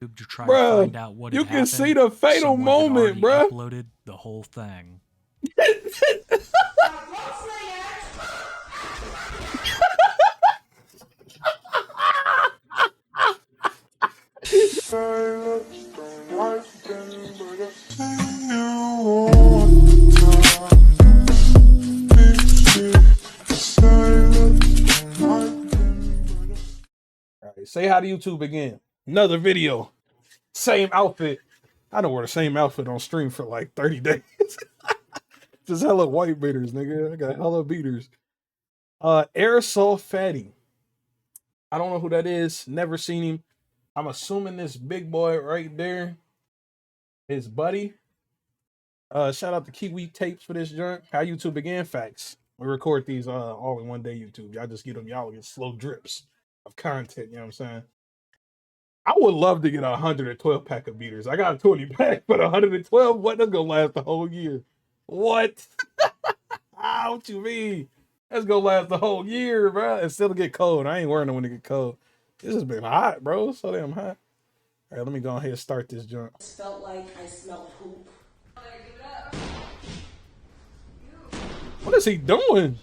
to try to Bruh, find out what you had can happened. see the fatal Someone had moment, already bruh. uploaded the whole thing. All right, say hi to YouTube again. Another video. Same outfit. I don't wear the same outfit on stream for like 30 days. Just hella white beaters, nigga. I got hella beaters. Airsoftfatty. I don't know who that is. Never seen him. I'm assuming this big boy right there, his buddy. Shout out to Kiwi Tapes for this joint. How YouTube began. Facts. We record these all in one day. YouTube. Y'all just get them. Y'all get slow drips of content. You know what I'm saying? I would love to get a 112 pack of beaters. I got a 20 pack, but 112, what? That's gonna last the whole year. What? What you mean? That's gonna last the whole year, bro. And still get cold. I ain't wearing them when it get cold. This has been hot, bro. So damn hot. All right, let me go ahead and start this junk. Felt like I smelled poop. What is he doing?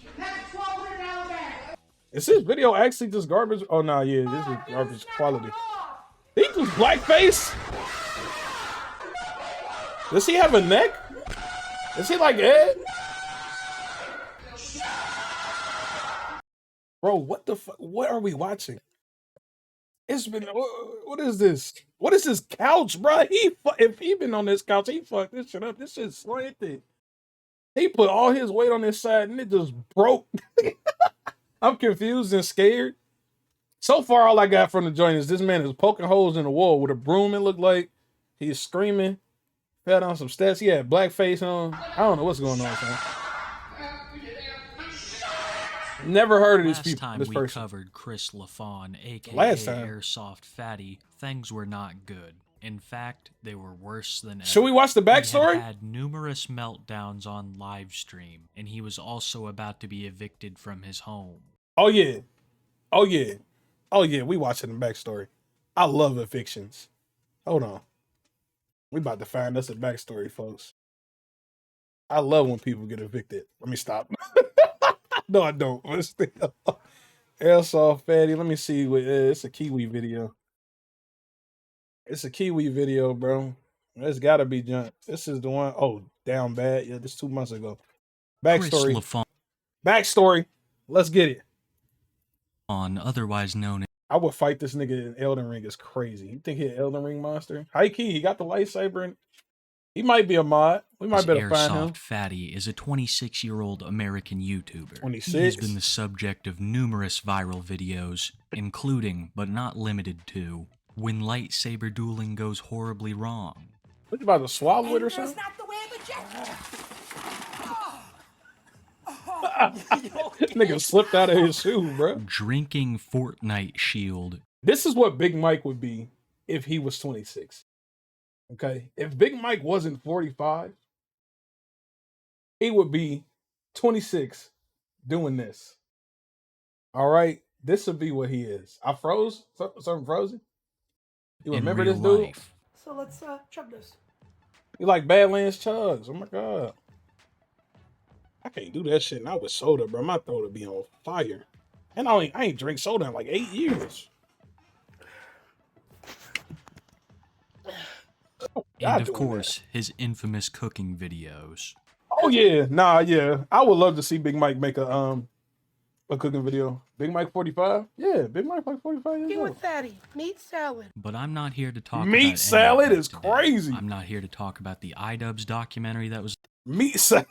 Is this video actually just garbage? Oh no, yeah, this is garbage quality. He just blackface? Does he have a neck? Is he like Ed? Bro, what the fuck? What are we watching? It's been, what is this? What is this couch, bro? If he been on this couch, he fucked this shit up. This shit slanted. He put all his weight on this side and it just broke. I'm confused and scared. So far, all I got from the joint is this man is poking holes in the wall with a broom. It looked like he's screaming. Fell down some steps. He had blackface on. I don't know what's going on, son. Never heard of these people. Last time this we person. covered Chris LaFawn, aka Last time. Airsoftfatty, things were not good. In fact, they were worse than ever. Should we watch the backstory? He had numerous meltdowns on live stream, and he was also about to be evicted from his home. Oh yeah. Oh yeah. Oh yeah, we watching the backstory. I love evictions. Hold on. We about to find us a backstory, folks. I love when people get evicted. Let me stop. No, I don't. Airsoftfatty. Let me see. It's a Kiwi video. It's a Kiwi video, bro. It's gotta be junk. This is the one. Oh, down bad. Yeah, this 2 months ago. Backstory. Chris LaFawn, Backstory. Let's get it. otherwise known as I would fight this nigga in Elden Ring. Is crazy. You think he an Elden Ring monster? High key, he got the lightsaber and he might be a mod. We might better find him. Airsoftfatty is a 26-year-old American YouTuber. 26. He has been the subject of numerous viral videos, including, but not limited to, when lightsaber dueling goes horribly wrong. What, you about to swallow it or something? Nigga slipped out of his shoe, bro. Drinking Fortnite Shield. This is what Big Mike would be if he was 26. Okay? If Big Mike wasn't 45, he would be 26 doing this. All right? This would be what he is. I froze? Something frozen? You remember this dude? Life. So let's chug this. You like Badlands chugs. Oh my God. I can't do that shit now with soda, bro. My throat would be on fire. And I ain't drink soda in like 8 years. And of course, his infamous cooking videos. Oh yeah, nah, yeah. I would love to see Big Mike make a cooking video. Big Mike 45? Yeah, Big Mike like 45 years Get old. with Fatty. Meat salad. But I'm not here to talk about Meat salad any of is that today. crazy. I'm not here to talk about the iDubbbz documentary that was Meat salad.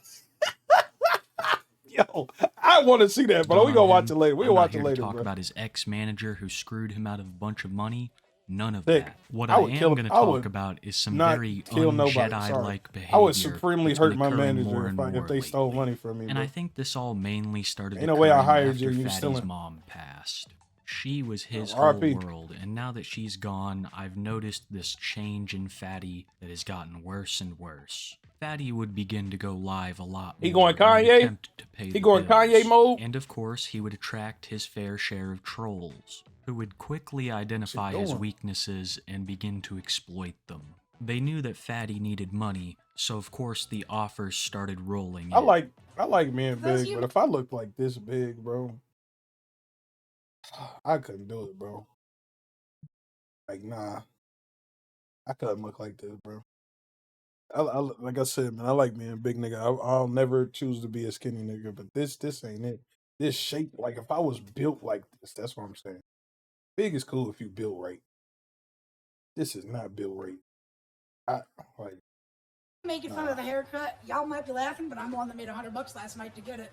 Yo, I want to see that, but we gonna watch it later. We'll watch it later, talk bro. about his ex-manager who screwed him out of a bunch of money. None of Dick, that. What I I would am kill him. going to I would talk about is some not very kill nobody, un-Jedi-like behavior. I would supremely that's hurt been my occurring manager more and if more they stole lately. money from me. And bro. I think this all mainly started Ain't no way I occurring hired after you, you Fatty's stealing. mom passed. She was his R.I.P. whole world, and now that she's gone, I've noticed this change in Fatty that has gotten worse and worse. Fatty would begin to go live a lot more. He going in an Kanye? attempt to pay He the going bills. Kanye mode? And of course, he would attract his fair share of trolls. who would quickly identify his weaknesses and begin to exploit them. They knew that Fatty needed money, so of course the offers started rolling in. I like being big, but if I looked like this big, bro, I couldn't do it, bro. Like, nah, I couldn't look like this, bro. Like I said, man, I like being a big nigga. I'll never choose to be a skinny nigga, but this ain't it. This shape, like if I was built like this, that's what I'm saying. Big is cool if you built right. This is not built right. I like Making fun of the haircut. Y'all might be laughing, but I'm the one that made $100 last night to get it.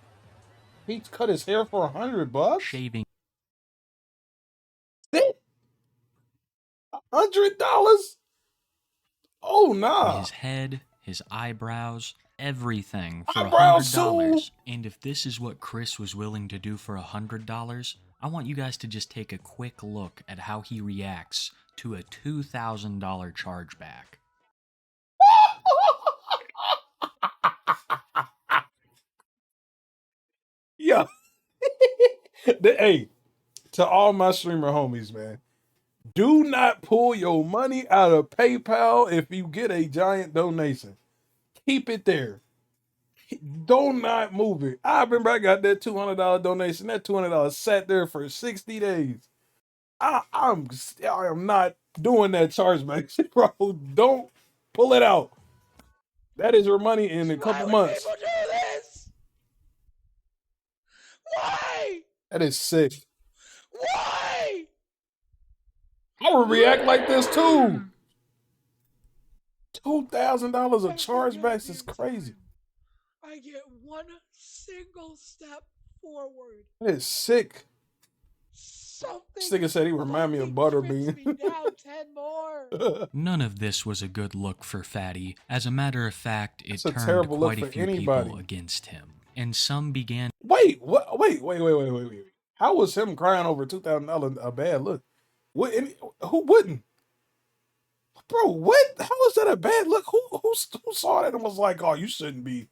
he cut his hair for $100. Shaving $100? Oh nah. his head, his eyebrows, everything for Eyebrows $100. too. And if this is what Chris was willing to do for $100, I want you guys to just take a quick look at how he reacts to a $2,000 chargeback. Yeah. Hey, to all my streamer homies, man, do not pull your money out of PayPal if you get a giant donation. Keep it there. Do not move it. I remember I got that $200 donation. That $200 sat there for 60 days. I am not doing that chargeback, bro. Don't pull it out. That is your money in a couple months. Why would people do this? Why? That is sick. Why? I would react like this too. $2,000 of chargebacks is crazy. I get one single step forward. That is sick. Something. This nigga said he remind me of Butterbean. Me down 10 more. None of this was a good look for Fatty. As a matter of fact, it That's a turned terrible look quite a for few anybody. people against him. And some began Wait, what? Wait. How was him crying over $2,000 a bad look? Who wouldn't? Bro, what? How was that a bad look? Who saw that and was like, "Oh, you shouldn't be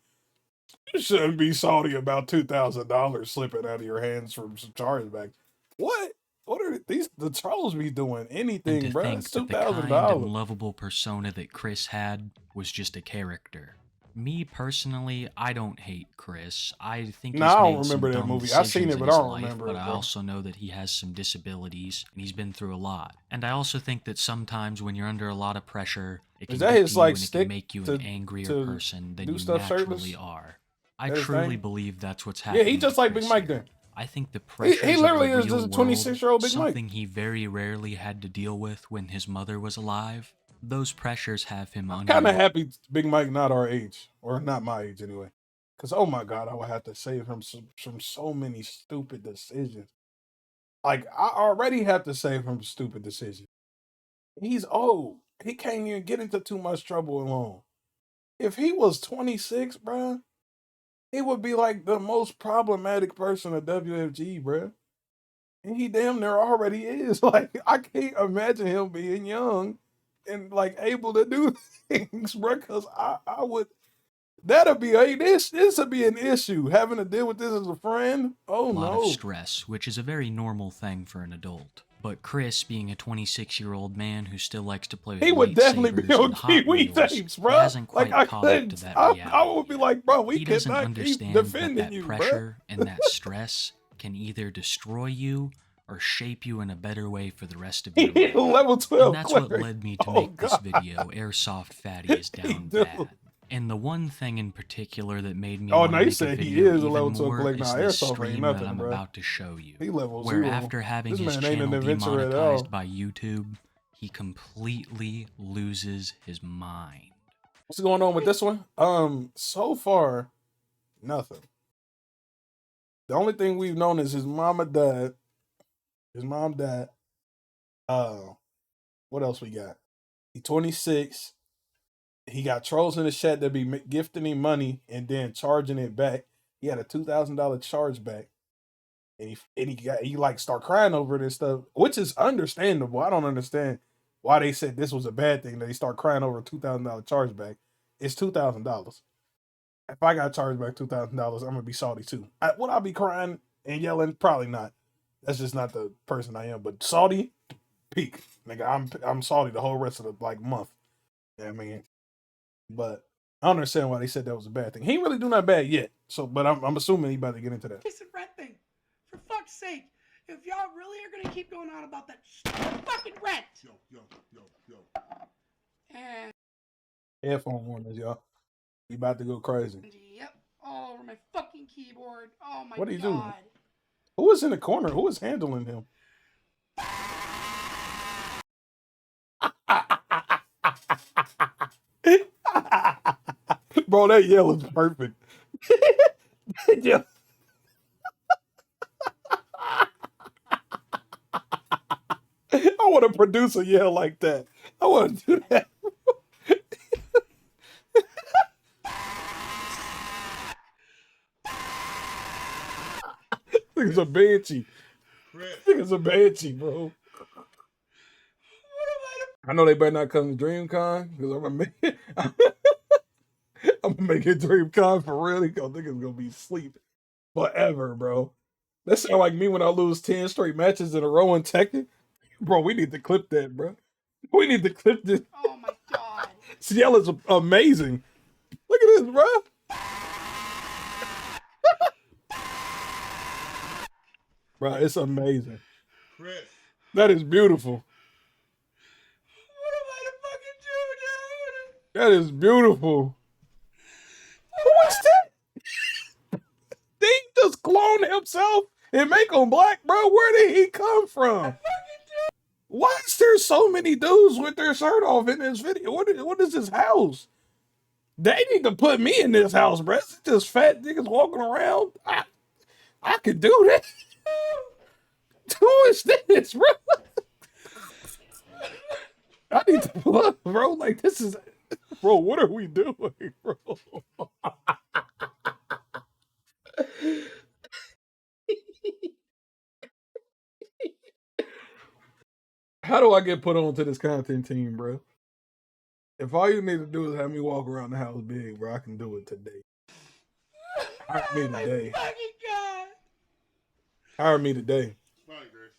salty about $2,000 slipping out of your hands from some chargebacks." What? What are the trolls be doing? Anything, to bro? think It's that the kind and $2,000. lovable persona that Chris had was just a character. Me personally, I don't hate Chris. I think he's I don't made some remember that dumb movie. I seen decisions it, but in I his don't life, remember but it, I bro. also know that he has some disabilities and he's been through a lot. And I also think that sometimes when you're under a lot of pressure, it can Is that get his, to you like, and it stick can make you to- an angrier to person than do you stuff naturally shirtless? are. I That his truly thing? believe that's what's Yeah, happening. he just to like Big Chris Mike here. then. I think the pressures literally of is the just real a world, 26-year-old Big Mike. something he very rarely had to deal with when his mother was alive. Those pressures have him I'm kind of under happy Big Mike not our age, or not my age anyway. Because, oh my God, I would have to save him from so many stupid decisions. Like, I already have to save him stupid decisions. He's old. He can't even get into too much trouble alone. If he was 26, bruh, he would be like the most problematic person at WFG, bruh. And he damn near already is. Like, I can't imagine him being young and, like, able to do things, bruh, because I would... That'll be this would be an issue. Having to deal with this as a friend. Oh a lot no. of stress, which is a very normal thing for an adult. But Chris, being a 26-year-old man who still likes to play with He would definitely be lightsabers on and Hot Kiwi Wheels, tapes, bro. hasn't quite Like I caught up to couldn't. that I reality would be yet. like, bro, we He doesn't cannot keep understand that defending that you, pressure and that stress can either destroy you or shape you in a better way for the rest of your life. Level 12 And that's what cleric. led me to Oh, make this God. video, Airsoft Fatty is down do. bad. And the one thing in particular that made me Oh, want no, to he make a said he video is a even level 12 more cleric. is Nah, this Airsoft ain't stream nothing, that I'm bro. about to show you. He level Where 0. after having This his man ain't an channel adventurer at all. demonetized by YouTube, he completely loses his mind. What's going on with this one? So far, nothing. The only thing we've known is his mom died. His mom died. What else we got? He's 26. He got trolls in the chat that be gifting him money and then charging it back. He had a $2,000 charge back, and he like start crying over it and stuff, which is understandable. I don't understand why they said this was a bad thing that he start crying over a $2,000 charge back. It's $2,000. If I got charged back $2,000, I'm gonna be salty too. Would I be crying and yelling? Probably not. That's just not the person I am. But salty, peak. Nigga, I'm salty the whole rest of the like month. Yeah, I mean, but I don't understand why they said that was a bad thing. He ain't really do nothing bad yet. So, but I'm assuming he about to get into that. Piece of rent thing. For fuck's sake. If y'all really are gonna keep going on about that fucking rent. Yo. And Headphone warners, y'all. You about to go crazy. yep, all over my fucking keyboard. Oh my What are you god. doing? Who is in the corner? Who is handling him? Bro, that yell is perfect. Yeah. I want to produce a yell like that. I want to do that. Nigga's a banshee. Nigga's a banshee, bro. I know they better not come to DreamCon because I'm gonna make it DreamCon for real. Because niggas gonna be asleep forever, bro. That sound like me when I lose 10 straight matches in a row in Tekken. Bro, we need to clip that, bro. We need to clip this. Oh my god. Ciel is amazing. Look at this, bro. Bro, it's amazing. Chris. That is beautiful. What am I to fucking do, dude? That is beautiful. Who is that? Did he just clone himself and make him black, bro? Where did he come from? Why is there so many dudes with their shirt off in this video? What is this house? They need to put me in this house, bro. It's just fat niggas walking around. I could do that. Who is this, bro? I need to pull up, bro. Like, this is... Bro, what are we doing, bro? How do I get put onto this content team, bro? If all you need to do is have me walk around the house big, bro, I can do it today. Hire me today. Oh my fucking god. Hire me today. It's fine, Grace.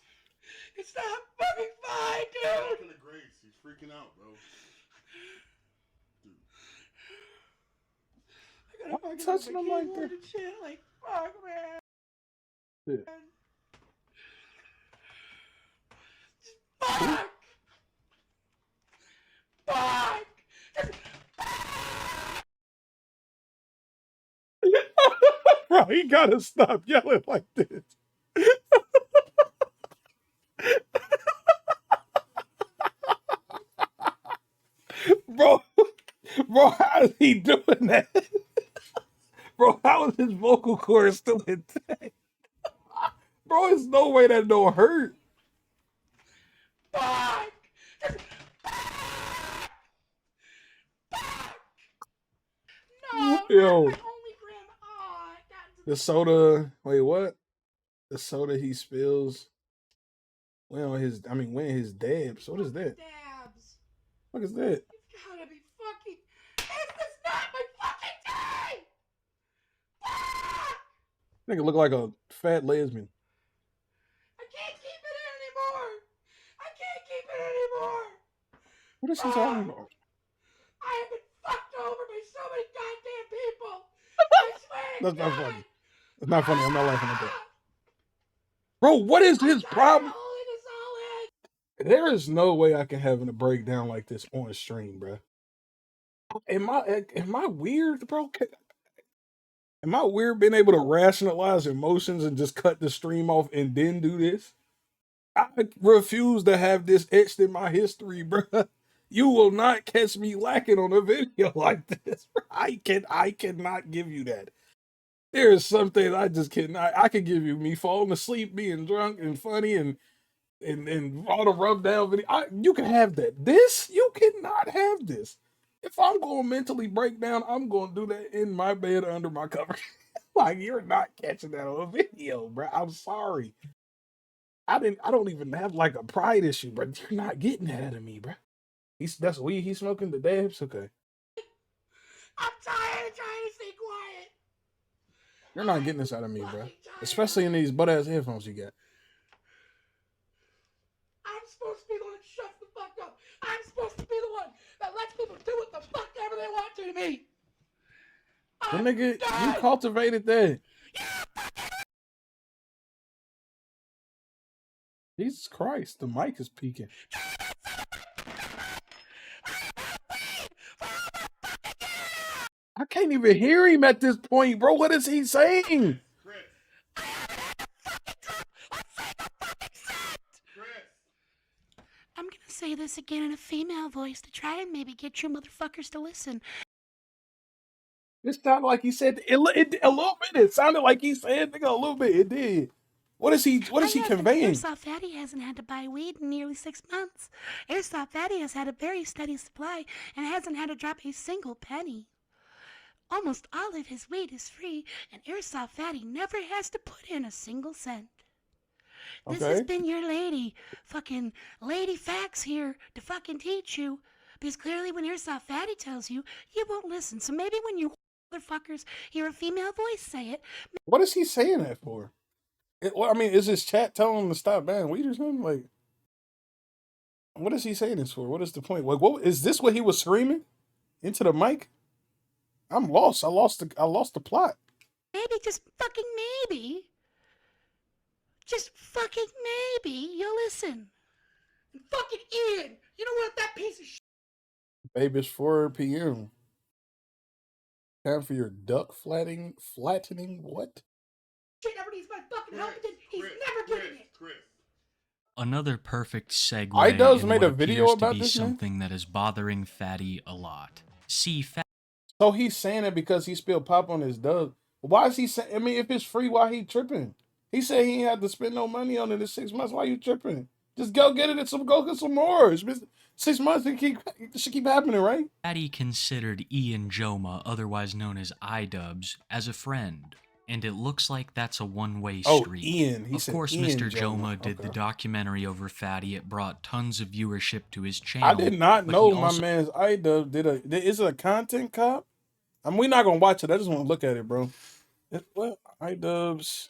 It's not fucking fine, He's dude. talking to Grace. He's freaking out, bro. I Why gotta am I fucking touching open him my like keyboard that? and shit. Like, fuck, man. Yeah. Fuck! Fuck! Bro, he gotta stop yelling like this. Bro, how is he doing that? Bro, how is his vocal cord still intact? Bro, there's no way that don't hurt. Fuck! No, Yo. not my only gram. Oh, I got to The soda, wait, what? The soda he spills when his dabs. What is that? Dabs. What is that? You've gotta be fucking. This is not my fucking day! Fuck! Nigga look like a fat lesbian. I can't keep it in anymore! I can't keep it anymore! What is he talking about? I have been fucked over by so many goddamn people! I swear to That's not God. funny. It's not funny. I'm not laughing at that. Bro, what is his problem? Holding this all in. There is no way I can have a breakdown like this on stream, bro. Am I weird, bro? Am I weird being able to rationalize emotions and just cut the stream off and then do this? I refuse to have this etched in my history, bro. You will not catch me lacking on a video like this. Bro. I cannot give you that. There is something I just cannot. I can give you me falling asleep, being drunk and funny and all the rub down video. You can have that. This, you cannot have this. If I'm going to mentally break down, I'm going to do that in my bed under my cover. Like, you're not catching that on a video, bro. I'm sorry. I don't even have like a pride issue, bro. You're not getting that out of me, bro. That's weed he's smoking, the dabs? Okay. I'm tired of trying to stay quiet. You're not getting this out of me, bro. Especially in these butt-ass headphones you got. The nigga, you cultivated that. Jesus Christ, the mic is peaking. I can't even hear him at this point, bro. What is he saying? Chris. Chris. I'm gonna say this again in a female voice to try and maybe get you motherfuckers to listen. It sounded like he said a little bit. It sounded like he said nigga a little bit. It did. What is he conveying? Airsoftfatty hasn't had to buy weed in nearly 6 months. Airsoftfatty has had a very steady supply and hasn't had to drop a single penny. Almost all of his weed is free, and Airsoftfatty never has to put in a single cent. This has been your fucking lady facts here to fucking teach you. Because clearly when Airsoftfatty tells you, you won't listen. So maybe when you motherfuckers hear a female voice say it. What is he saying that for? I mean, is his chat telling him to stop buying weed or something? Like, what is he saying this for? What is the point? Like, what is this? What he was screaming into the mic? I'm lost. I lost the plot. Maybe, just fucking maybe. Just fucking maybe you'll listen. And fucking Ian, you know what, that piece of shit. Babe, it's 4 p.m. Time for your duck flattening. What? Shit never needs my fucking help, and he's never getting it. Chris. Another perfect segue iDubbbz in made what a video appears about to be this, man? something that is bothering Fatty a lot. See, So he's saying it because he spilled pop on his dub. Why is he saying? I mean, if it's free, why he tripping? He said he ain't had to spend no money on it in 6 months. Why you tripping? Just go get it and go get some more. It's been 6 months. It should keep happening, right? Fatty considered Ian Joma, otherwise known as iDubbbz, as a friend. And it looks like that's a one-way street. Ian. Of course, Ian Mr. Joma did the Okay. documentary over Fatty. It brought tons of viewership to his channel. I did not but know he my also man's iDubbbz is it a content cop? I mean, we're not gonna watch it. I just want to look at it, bro. What iDubbbz?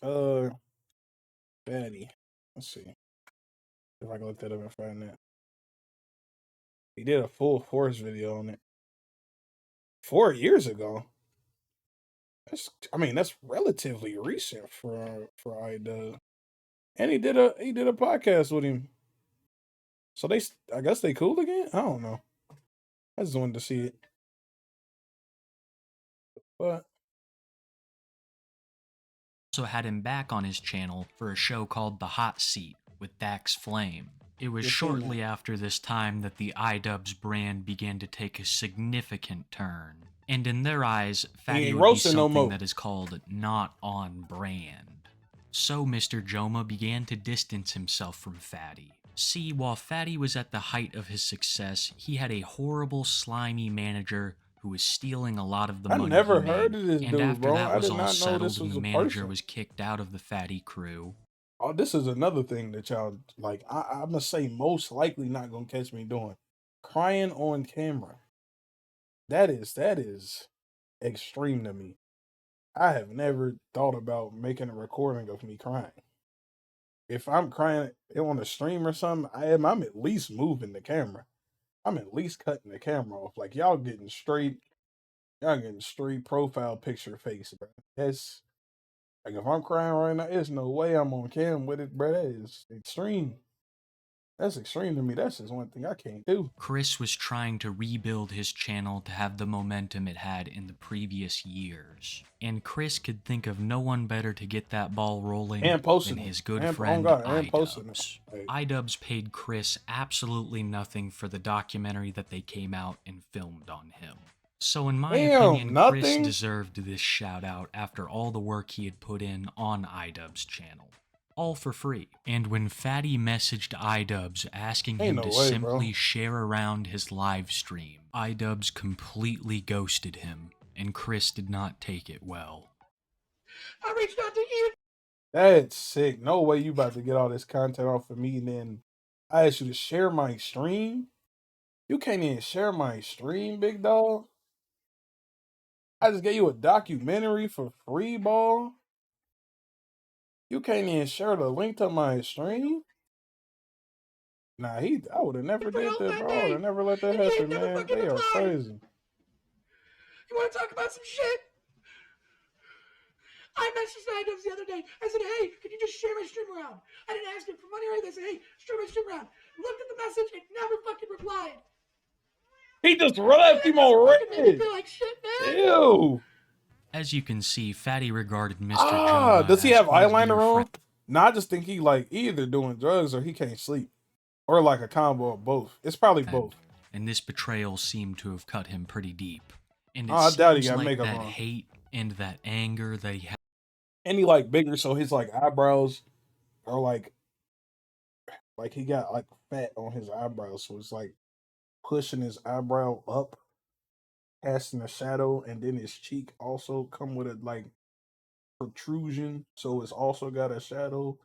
Fatty. Let's see if I can look that up and find that. He did a full force video on it 4 years ago. That's relatively recent for iDubbbz. And he did a podcast with him. So I guess they cool again? I don't know. I just wanted to see it. But also had him back on his channel for a show called The Hot Seat with Dax Flame. It was shortly after this time that the iDubbbz brand began to take a significant turn. And in their eyes, Fatty would be something that is called not on brand. So Mr. Joma began to distance himself from Fatty. See, while Fatty was at the height of his success, he had a horrible, slimy manager who was stealing a lot of the money. I never heard of this and dude, after bro. that I was did all not know settled this and was the a manager person. was kicked out of the Fatty crew. Oh, this is another thing that y'all like. I'm gonna say most likely not gonna catch me doing. Crying on camera. That is extreme to me. I have never thought about making a recording of me crying. If I'm crying on a stream or something, I'm at least moving the camera. I'm at least cutting the camera off. Like y'all getting straight profile picture face, bro. That's like if I'm crying right now, there's no way I'm on cam with it, bro. That is extreme. That's extreme to me. That's just one thing I can't do. Chris was trying to rebuild his channel to have the momentum it had in the previous years. And Chris could think of no one better to get that ball rolling than his good friend iDubbbz. iDubbbz paid Chris absolutely nothing for the documentary that they came out and filmed on him. So in my opinion, Chris deserved this shout out after all the work he had put in on iDubbbz's channel. All for free. And when Fatty messaged iDubbbz asking him to simply share around his live stream, iDubbbz completely ghosted him, and Chris did not take it well. I reached out to you. That's sick. No way you about to get all this content off of me and then I asked you to share my stream? You can't even share my stream, big dog. I just gave you a documentary for free, ball. You can't even share the link to my stream? Nah, I would have never did that, bro. I would have never let that happen, man. They are crazy. You want to talk about some shit? I messaged iDubbbz the other day. I said, hey, can you just share my stream around? I didn't ask him for money or anything. I said, hey, share my stream around. Looked at the message and never fucking replied. He just left him on red. Like shit, man. Ew. As you can see, Fatty regarded Mr. Jonah Does he as have quite a eyeliner dear on? friend. No, I just think he like either doing drugs or he can't sleep. Or like a combo of both. It's probably both. And this betrayal seemed to have cut him pretty deep. And it I doubt he seems got like makeup that on. hate and that anger that he had. And he like bigger, so his like eyebrows are like he got like fat on his eyebrows, so it's like pushing his eyebrow up, casting a shadow, and then his cheek also come with a like protrusion, so it's also got a shadow.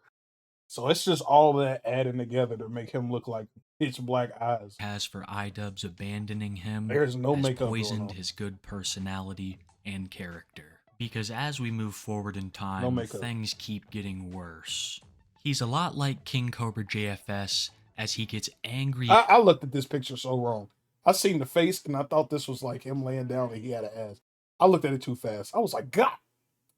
So it's just all that adding together to make him look like pitch black eyes. Has for iDubbbz abandoning him There's no has makeup poisoned going on. his good personality and character. Because as we move forward in time, No makeup. things keep getting worse. He's a lot like King Cobra JFS as he gets angry. I looked at this picture so wrong. I seen the face and I thought this was like him laying down and he had an ass. I looked at it too fast. I was like, God.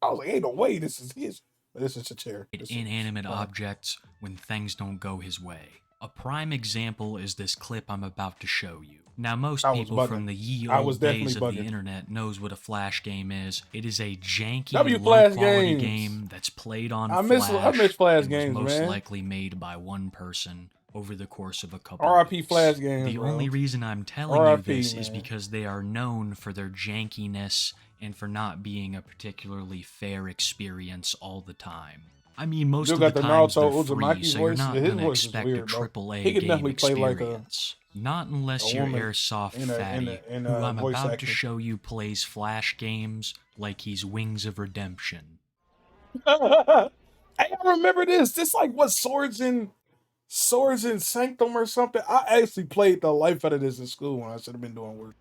I was like, ain't no way this is his. But this is a chair. Inanimate objects when things don't go his way. A prime example is this clip I'm about to show you. Now, most people from the ye old days of the internet knows what a flash game is. It is a janky, low-quality game that's played on Flash. I miss Flash games, man. Most likely made by one person over the course of a couple R.I.P. weeks. Flash games, The bro. only reason I'm telling you this is because they are known for their jankiness and for not being a particularly fair experience all the time. I mean, most of the times they're free, so you're not going to expect a AAA game experience. Not unless you're Airsoftfatty, who I'm about to show you plays Flash games like he's Wings of Redemption. I remember this. This like what Swords and Sanctum or something. I actually played the life out of this in school when I should have been doing work.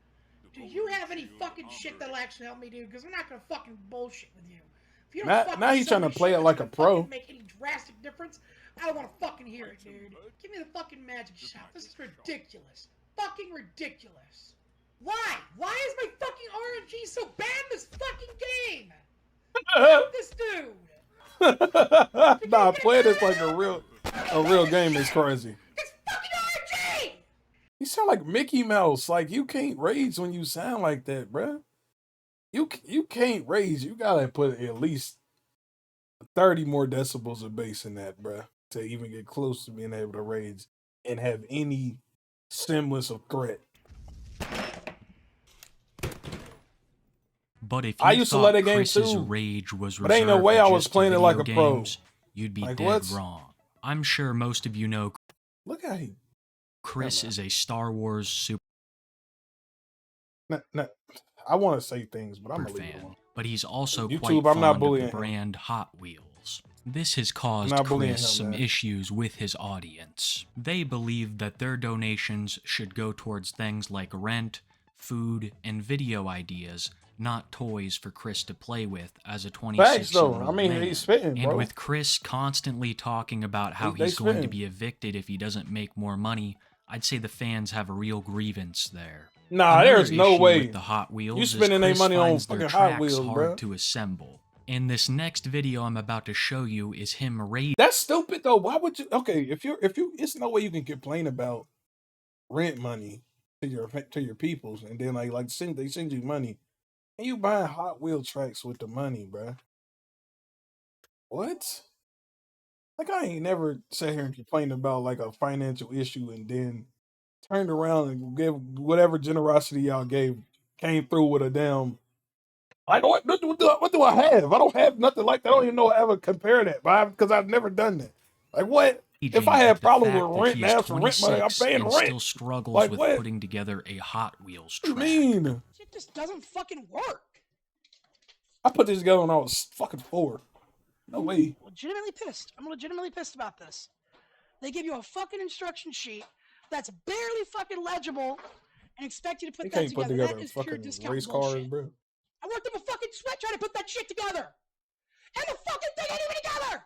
Do you have any fucking shit that'll actually help me, dude? Because I'm not gonna fucking bullshit with you. If you don't Now he's trying to play it like a pro. Make any drastic difference? I don't want to fucking hear it, dude. Give me the fucking magic shot. This is ridiculous. Fucking ridiculous. Why? Why is my fucking RNG so bad in this fucking game? Fuck this dude. Nah, playing this like a real game is crazy. It's fucking RNG. You sound like Mickey Mouse. Like you can't rage when you sound like that, bruh. You can't rage. You gotta put at least 30 more decibels of bass in that, bruh, to even get close to being able to rage and have any semblance of threat. But if I used to let that game Chris's too, rage was but ain't no way I was playing it like a pro. Games, you'd be like, dead wrong. I'm sure most of you know. Look at him. Chris is a Star Wars super. I want to say things, but I'm a fan. But he's also YouTube, quite I'm not fond bullying of the brand Hot Wheels. This has caused not bullying Chris him, some man. issues with his audience. They believe that their donations should go towards things like rent, food, and video ideas, not toys for Chris to play with as a 26-year-old I mean, man. he's spitting, bro. And with Chris constantly talking about how he's going to be evicted if he doesn't make more money, I'd say the fans have a real grievance there. Nah, there's no way. With the Hot Wheels you spending their money on fucking Hot Wheels, hard bro. to assemble. And this next video I'm about to show you is him raiding. That's stupid though. Why would you? Okay, if you, it's no way you can complain about rent money to your peoples, and then they send you money, and you buying Hot Wheel tracks with the money, bro. What? Like I ain't never sat here and complained about like a financial issue, and then turned around and gave whatever generosity y'all came through with a damn. Like what do I have? I don't have nothing like that. I don't even know how to ever compare that, because I've never done that. Like what? If I had problems with rent and ask for rent money, I'm paying rent. Still struggles like with what? putting together a Hot Wheels track. What do you mean? It just doesn't fucking work. I put this together when I was fucking 4. No way. Legitimately pissed. I'm legitimately pissed about this. They give you a fucking instruction sheet that's barely fucking legible and expect you to put that together. Put together that is fucking pure discount race bullshit. cars, bro. I worked up a fucking sweat trying to put that shit together. And the fucking thing ain't even together.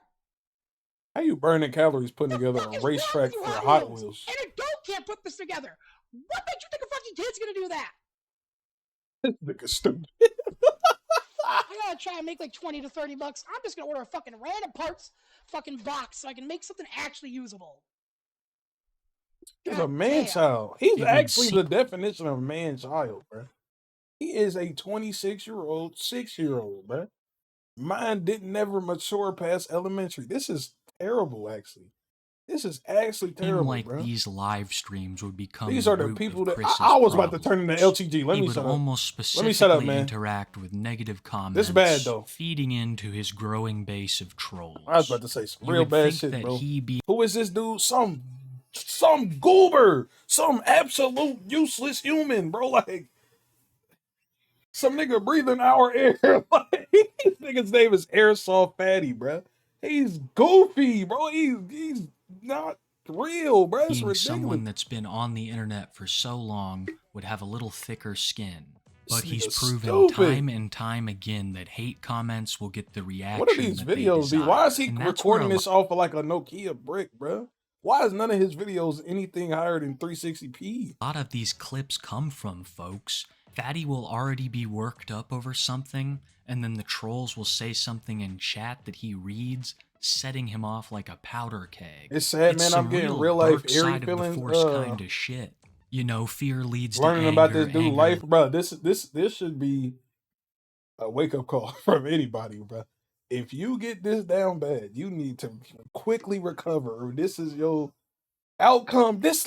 How you burning calories putting together a racetrack for Hot Wheels? An adult can't put this together. What makes you think a fucking kid's gonna do that? This nigga stupid. I gotta try and make like 20 to 30 bucks. I'm just gonna order a fucking random parts fucking box so I can make something actually usable. He's a man child. He's actually the definition of a man child, bro. He is a 26-year-old, 6-year-old, bro. Mine didn't never mature past elementary. This is terrible, actually. This is actually terrible, like bro. These live streams would become These are the people that I was about to turn into LTG. Let me shut up. Let me shut up, man. Interact with negative comments. This bad though. Feeding into his growing base of trolls. I was about to say some real bad shit, bro. Who is this dude? Some goober, some absolute useless human, bro. Like some nigga breathing our air. Like this nigga's name is Airsoftfatty, bro. He's goofy, bro. He's not real, bro. It's ridiculous. Someone that's been on the internet for so long would have a little thicker skin. But he's proven time and time again that hate comments will get the reaction. What are these videos be? Why is he recording this off of like a Nokia brick, bro? Why is none of his videos anything higher than 360p? A lot of these clips come from, folks. Fatty will already be worked up over something, and then the trolls will say something in chat that he reads, setting him off like a powder keg. It's sad, man. I'm getting real life eerie feelings. Kind of shit. You know, fear leads to learning about this dude life, bro. This should be a wake up call from anybody, bro. If you get this down bad, you need to quickly recover. This is your outcome. This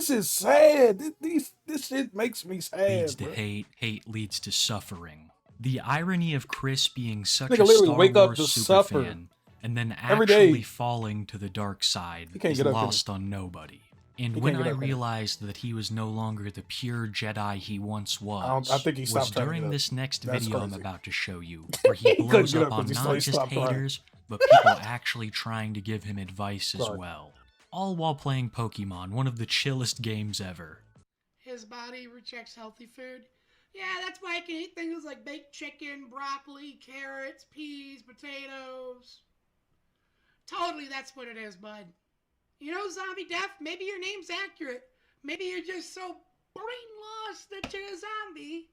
is sad. This shit makes me sad. Leads to hate. Hate leads to suffering. The irony of Chris being such a Star Wars superfan and then actually falling to the dark side is lost on nobody. And when I realized that he was no longer the pure Jedi he once was, I think he stopped during this next video I'm about to show you, where he blows up on not just haters, but people actually trying to give him advice as well. All while playing Pokemon, one of the chillest games ever. His body rejects healthy food. Yeah, that's why I can eat things like baked chicken, broccoli, carrots, peas, potatoes. Totally, that's what it is, bud. You know, Zombie Def, maybe your name's accurate. Maybe you're just so brain lost that you're a zombie,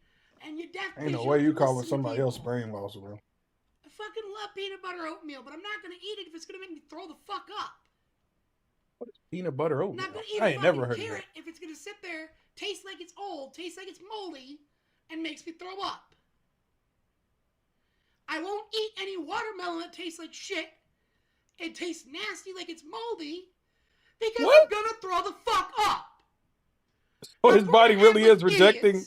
and you're deaf. Ain't no way you calling somebody else brain lost, bro. I fucking love peanut butter oatmeal, but I'm not gonna eat it if it's gonna make me throw the fuck up. What is peanut butter oatmeal? I'm not gonna eat I ain't never heard carrot of that. if it's gonna sit there, taste like it's old, taste like it's moldy, and makes me throw up. I won't eat any watermelon that tastes like shit. It tastes nasty like it's moldy. Because I'm gonna throw the fuck up. So his body really is rejecting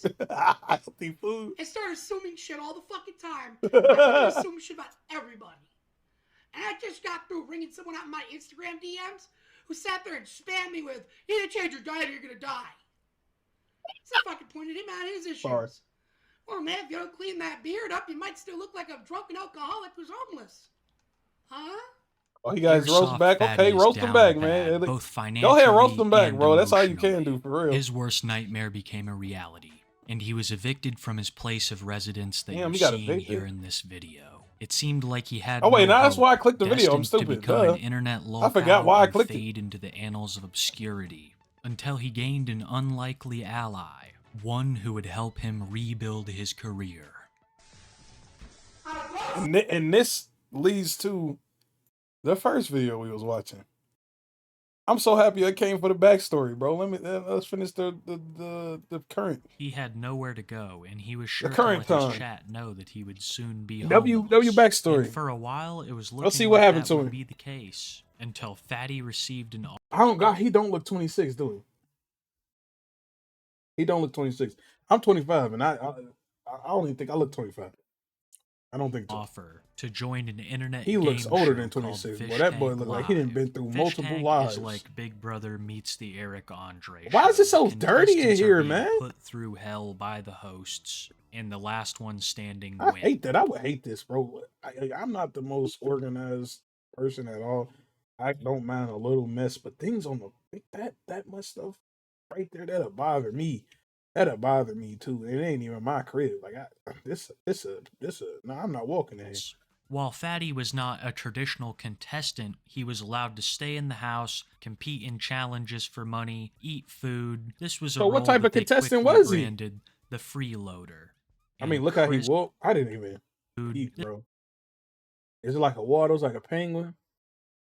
healthy food. I start assuming shit all the fucking time. I assume shit about everybody. And I just got through ringing someone out in my Instagram DMs who sat there and spammed me with, "You need to change your diet or you're gonna die." So I fucking pointed him out his issues. Sorry. Well, man, if you don't clean that beard up, you might still look like a drunken alcoholic who's homeless. Huh? Oh, you guys roast back? Okay, roast them back, man. Go ahead, roast them back, bro. That's all you can do, for real. His worst nightmare became a reality, and he was evicted from his place of residence that you're seeing here in this video. It seemed like he had that's why I clicked the video. I'm stupid. To become an internet lolcow, I forgot why I clicked it. Fade into the annals of obscurity until he gained an unlikely ally, one who would help him rebuild his career. And this leads to the first video we was watching. I'm so happy I came for the backstory, bro. Let's finish the current. He had nowhere to go, and he was sure the current to let his chat know that he would soon be homeless. W backstory. And for a while, it was looking Let's see what like happened that to would him. be the case until Fatty received an. He don't look 26, do he? He don't look 26. I'm 25, and I don't even think I look 25. I don't think so. Offer to join an internet. He looks older than 26. Boy, that boy looks like he didn't been through multiple lives. Is like Big Brother meets the Eric Andre. Why is it so dirty in here, man? Put through hell by the hosts, and the last one standing I wins. hate that. I would hate this, bro. I'm not the most organized person at all. I don't mind a little mess, but things on the that much stuff right there, that'll bother me. That'll bother me too. It ain't even my crib. Like no, I'm not walking in here. While Fatty was not a traditional contestant, he was allowed to stay in the house, compete in challenges for money, eat food. This was a So role what type that of they contestant quickly was he? branded the freeloader. I mean, look how he walked. I didn't even eat, bro. Is it like a water? It's like a penguin.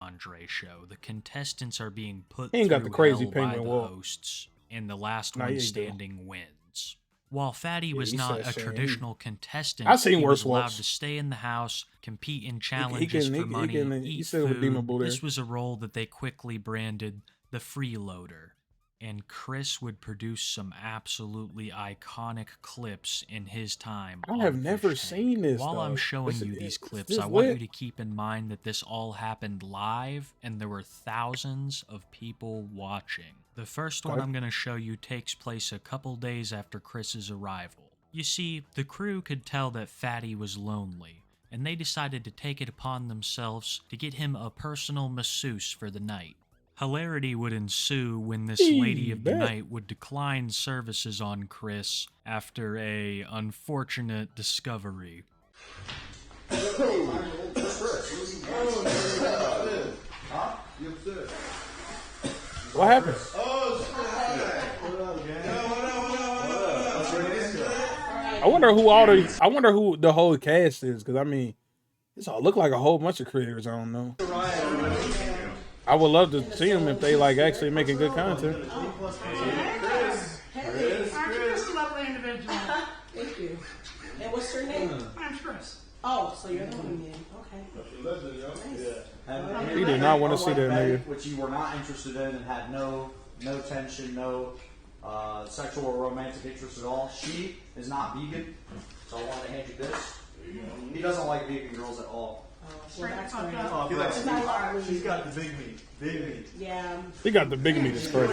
Andre show. The contestants are being put He ain't got the through crazy hell by penguin the walk. hosts, and the last Nah, one he do. standing wins. While Fatty was he not said a shame. traditional contestant, I seen he worse was allowed walks. to stay in the house, compete in challenges for money, eat food. food. This was a role that they quickly branded the freeloader. And Chris would produce some absolutely iconic clips in his time. I have never seen this. While I'm showing you these clips, I want you to keep in mind that this all happened live and there were thousands of people watching. The first one I'm going to show you takes place a couple days after Chris's arrival. You see, the crew could tell that Fatty was lonely, and they decided to take it upon themselves to get him a personal masseuse for the night. Hilarity would ensue when this lady of the night would decline services on Chris after a unfortunate discovery. What happened? I wonder who the whole cast is, because I mean, this all look like a whole bunch of creators. I don't know. I would love to see them if they like actually making good content. Chris, a lovely individual. Thank you. And what's your name? I'm Chris. Oh, so you're the one. Okay. He did not want to see that nigga. Which you were not interested in and had no tension, no sexual or romantic interest at all. She is not vegan, so I wanted to hand you this. He doesn't like vegan girls at all. Well, that's great. She's got the big meat. Big meat. Yeah. He got the big meat. It's crazy.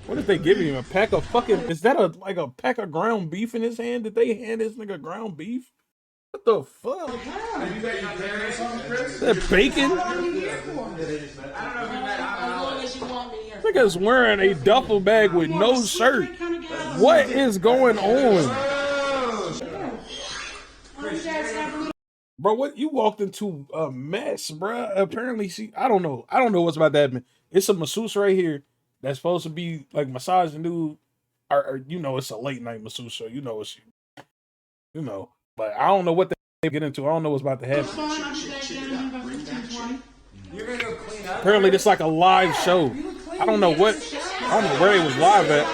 What if they giving him a pack of fucking? Is that like a pack of ground beef in his hand? Did they hand this nigga ground beef? What the fuck? Is that bacon? Nigga's wearing a duffel bag with no shirt. What is going on? Bro, what you walked into a mess, bro. Apparently, I don't know what's about to happen. It's a masseuse right here that's supposed to be like massaging dude, or you know, it's a late night masseuse, so you know it's, you know. But I don't know what they get into. I don't know what's about to happen. Apparently, this like a live show. I don't know where they was live at.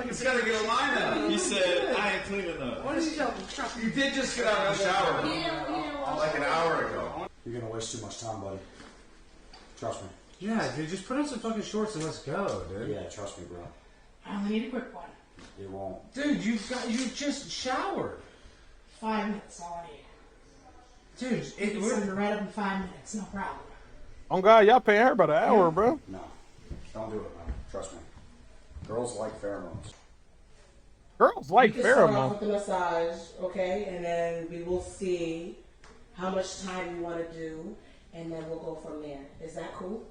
He's gotta get a line out. He said, I ain't clean enough. What is you did just get out of the shower like an hour ago. You're gonna waste too much time, buddy. Trust me. Yeah, dude, just put on some fucking shorts and let's go, dude. Yeah, trust me, bro. I only need a quick one. You won't. Dude, you just showered. 5 minutes, all I need. Dude, We're right up in 5 minutes, no problem. Oh God, y'all paying her about an hour, bro. No. Don't do it, man. Trust me. Girls like pheromones. Girls like You can start off pheromones. with the massage, okay, and then we will see how much time you want to do, and then we'll go from there. Is that cool?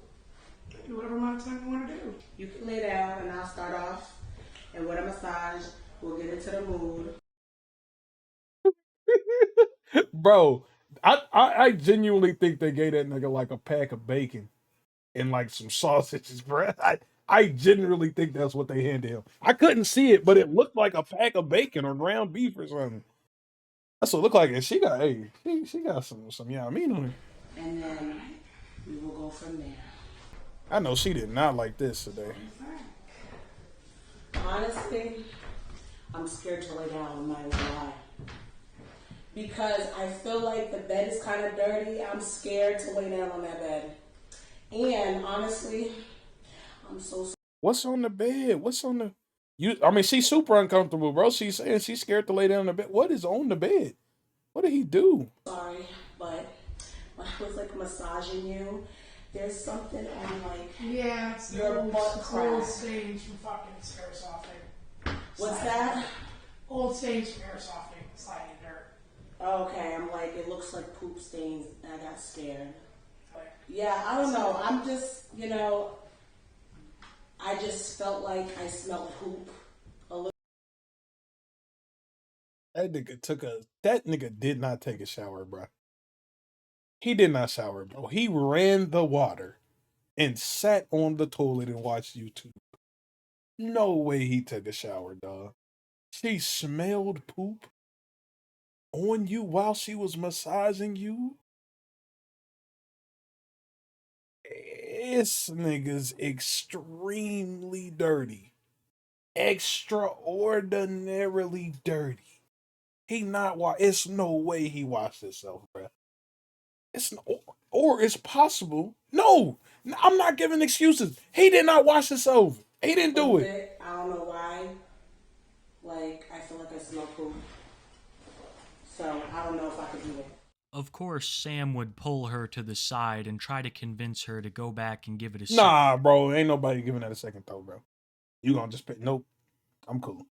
Do whatever amount of time you want to do. You can lay down, and I'll start off, and with a massage, we'll get into the mood. Bro, I genuinely think they gave that nigga like a pack of bacon and like some sausages, bro. I genuinely think that's what they handed him. I couldn't see it, but it looked like a pack of bacon or ground beef or something. That's what it looked like. And she got, she got some yeah, I mean on her. And then we will go from there. I know she did not like this today. Honestly, I'm scared to lay down with my lie. Because I feel like the bed is kind of dirty. I'm scared to lay down on that bed. And honestly, I'm so. What's on the bed? What's on the? I mean, she's super uncomfortable, bro. She's saying she's scared to lay down on the bed. What is on the bed? What did he do? Sorry, but when I was like massaging you, there's something on like. Yeah, it's the your old, butt crack. stage from fucking airsofting. What's that? Old stage from airsofting, sliding in dirt. Okay, I'm like, it looks like poop stains, and I got scared. Yeah, I don't know. I'm just, you know, I just felt like I smelled poop a little. That nigga did not take a shower, bro. He did not shower, bro. He ran the water and sat on the toilet and watched YouTube. No way he took a shower, dog. She smelled poop on you while she was massaging you? This nigga's extremely dirty. Extraordinarily dirty. He not it's no way he washed himself, bro. It's no, or it's possible. No, I'm not giving excuses. He did not wash himself. He didn't do it. I don't know why. Like, I feel like I smell poop. So I don't know if I could do it. Of course, Sam would pull her to the side and try to convince her to go back and give it a Nah, bro. Ain't nobody giving that a second thought, bro. You gonna just pick? Nope. I'm cool.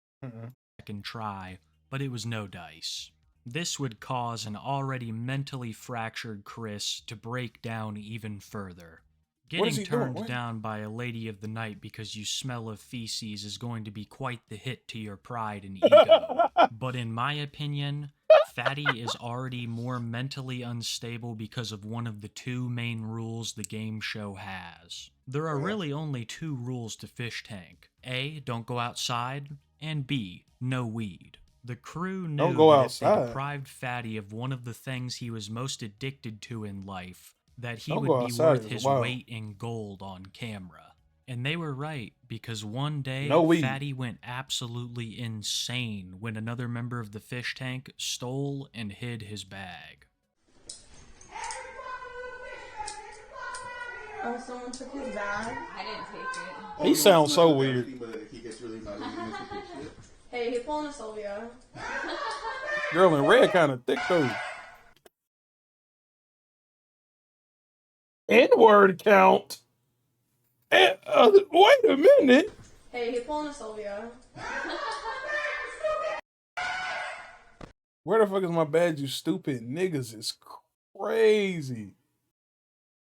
second try, but it was no dice. This would cause an already mentally fractured Chris to break down even further. Getting turned down by a lady of the night because you smell of feces is going to be quite the hit to your pride and ego. But in my opinion, Fatty is already more mentally unstable because of one of the two main rules the game show has. There are really only two rules to Fish Tank. A, don't go outside, and B, no weed. The crew knew that if they deprived Fatty of one of the things he was most addicted to in life, that he would be worth his weight in gold on camera. And they were right, because one day, Fatty went absolutely insane when another member of the Fish Tank stole and hid his bag. Oh, someone took his bag? I didn't take it. He sounds so weird. Hey, he's pulling a Sylvia. Girl in red kind of thick though. N-word count. Wait a minute. Hey, he's pulling a Sylvia. Where the fuck is my badge, you stupid niggas? It's crazy.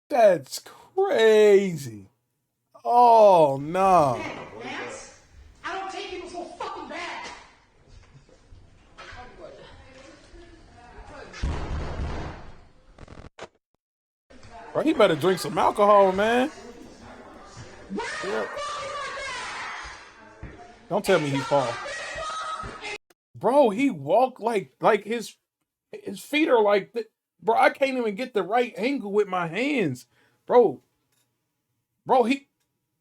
That's crazy. Oh, nah. Vance, I don't take people so fucking bad. Bro, he better drink some alcohol, man. Yeah. Don't tell me he fall. Bro, he walked like his feet are like... Bro, I can't even get the right angle with my hands. Bro, he...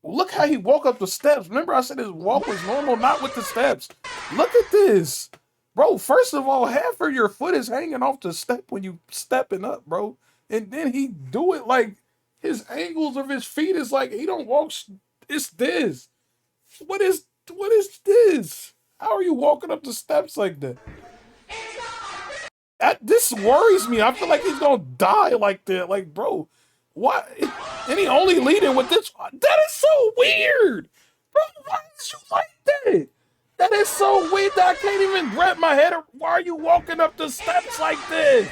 Look how he walk up the steps. Remember I said his walk was normal, not with the steps. Look at this. Bro, first of all, half of your foot is hanging off the step when you stepping up, bro. And then he do it like his angles of his feet is like he don't walk. It's this. What is this? How are you walking up the steps like that? This worries me. I feel like he's gonna die like that. Like, bro, what? And he only leading with this. That is so weird, bro. Why is you like that? That is so weird that I can't even wrap my head around. Why are you walking up the steps like this?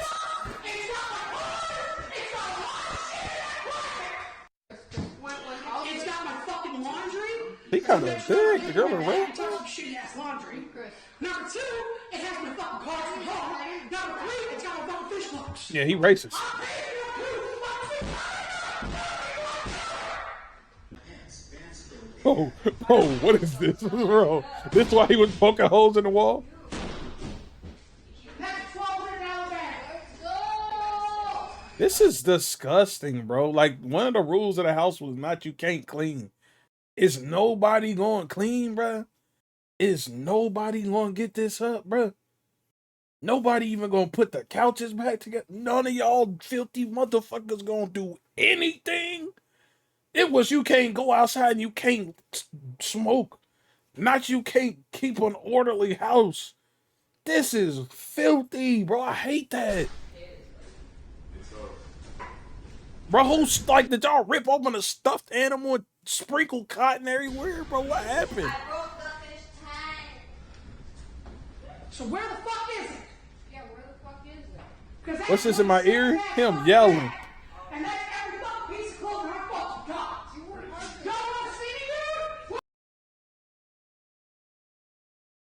It's got my fucking laundry. He kind of big. The girl in red. Shitty ass laundry. Number two, it has my fucking car from home. Number three, it's got my fucking fish books. Yeah, he racist. Oh, what is this, bro? This why he was poking holes in the wall? That's $1,200 bag. This is disgusting, bro. Like, one of the rules of the house was not you can't clean. Is nobody going to clean, bro? Is nobody going to get this up, bro? Nobody even going to put the couches back together? None of y'all filthy motherfuckers going to do anything? It was you can't go outside and you can't smoke. Not you can't keep an orderly house. This is filthy, bro. I hate that. Bro, who's like, did y'all rip open a stuffed animal and sprinkle cotton everywhere, bro? What happened? I broke the fish tank. So where the fuck is it? Yeah, where the fuck is it? What's this in my ear? Him yelling. And that's every fucking piece of clothing I fucking got. Y'all want to see me, dude?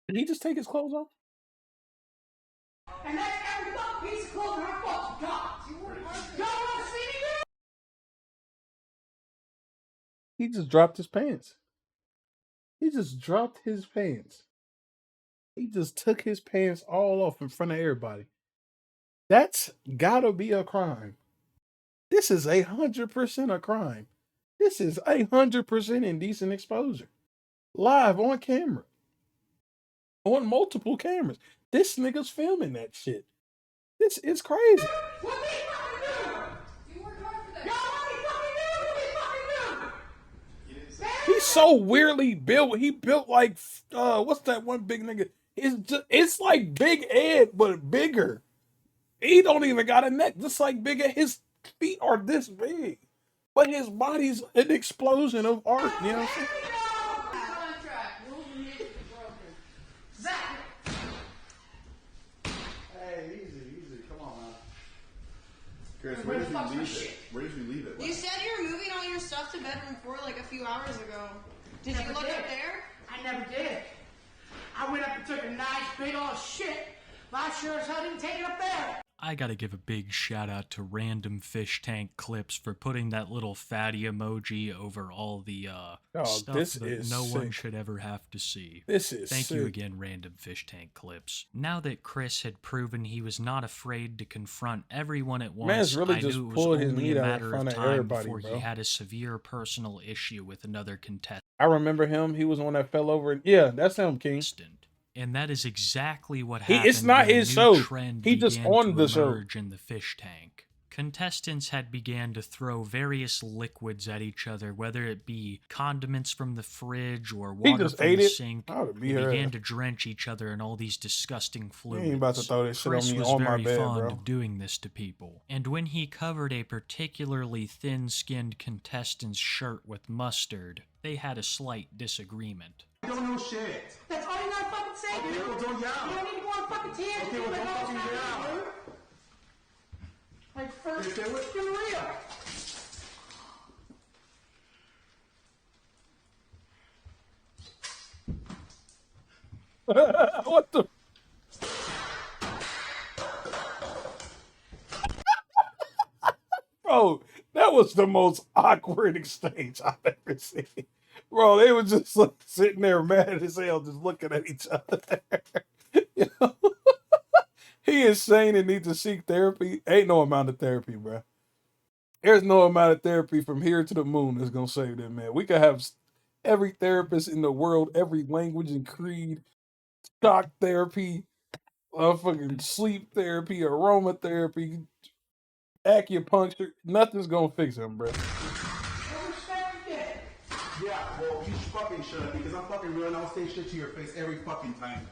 Did he just take his clothes off? And that's every fucking piece of clothing I fucking got. Y'all want to see me, dude? He just dropped his pants. He just dropped his pants. He just took his pants all off in front of everybody. That's gotta be a crime. This is 100% a crime. This is 100% indecent exposure. Live on camera. On multiple cameras. This nigga's filming that shit. This is crazy. He's so weirdly built. He built like what's that one big nigga? It's like Big Ed, but bigger. He don't even got a neck, just like Big Ed. His feet are this big, but his body's an explosion of art. You know what I'm saying? Hey, easy. Come on, man. Chris, where did you leave it? Where did you leave it? You said you were moving all your stuff to bedroom 4 like a few hours ago. Did you look up there? I never did. I went up and took a nice big old shit. But I sure as hell didn't take it up there. I gotta give a big shout out to Random Fish Tank Clips for putting that little fatty emoji over all the stuff that no one should ever have to see. This is Thank sick. you again, Random Fish Tank Clips. Now that Chris had proven he was not afraid to confront everyone at once, Man's really I just knew it was pulled his only meat a out in matter of front of time everybody, before bro. he had a severe personal issue with another contestant. I remember him. He was the one that fell over. Yeah, that's him, King. And that is exactly what He- happened. it's not when a his new show. trend He just began on to the show. emerge in the fish tank. Contestants had began to throw various liquids at each other, whether it be condiments from the fridge or He water just from ate the it. sink. I would They beat her began ass. to drench each other in all these disgusting You fluids. ain't about to throw this shit on Chris me was on my very bed, fond bro. of doing this to people, and when he covered a particularly thin-skinned contestant's shirt with mustard, they had a slight disagreement. I don't know shit. That's all you gotta fucking say, Okay, dude. well, don't yell. You don't need to go on fucking tangent. Okay, well, don't fucking yell. Like, first, Okay, let's get real. What the? Bro, that was the most awkward exchange I've ever seen. Bro, they were just like sitting there mad as hell, just looking at each other. You know? He is sane and needs to seek therapy. Ain't no amount of therapy, bro. There's no amount of therapy from here to the moon that's gonna save that man. We could have every therapist in the world, every language and creed, shock therapy, fucking sleep therapy, aromatherapy, acupuncture. Nothing's gonna fix him, bro. Yeah, well, you fucking should, because I'm fucking real and I'll say shit to your face every fucking time.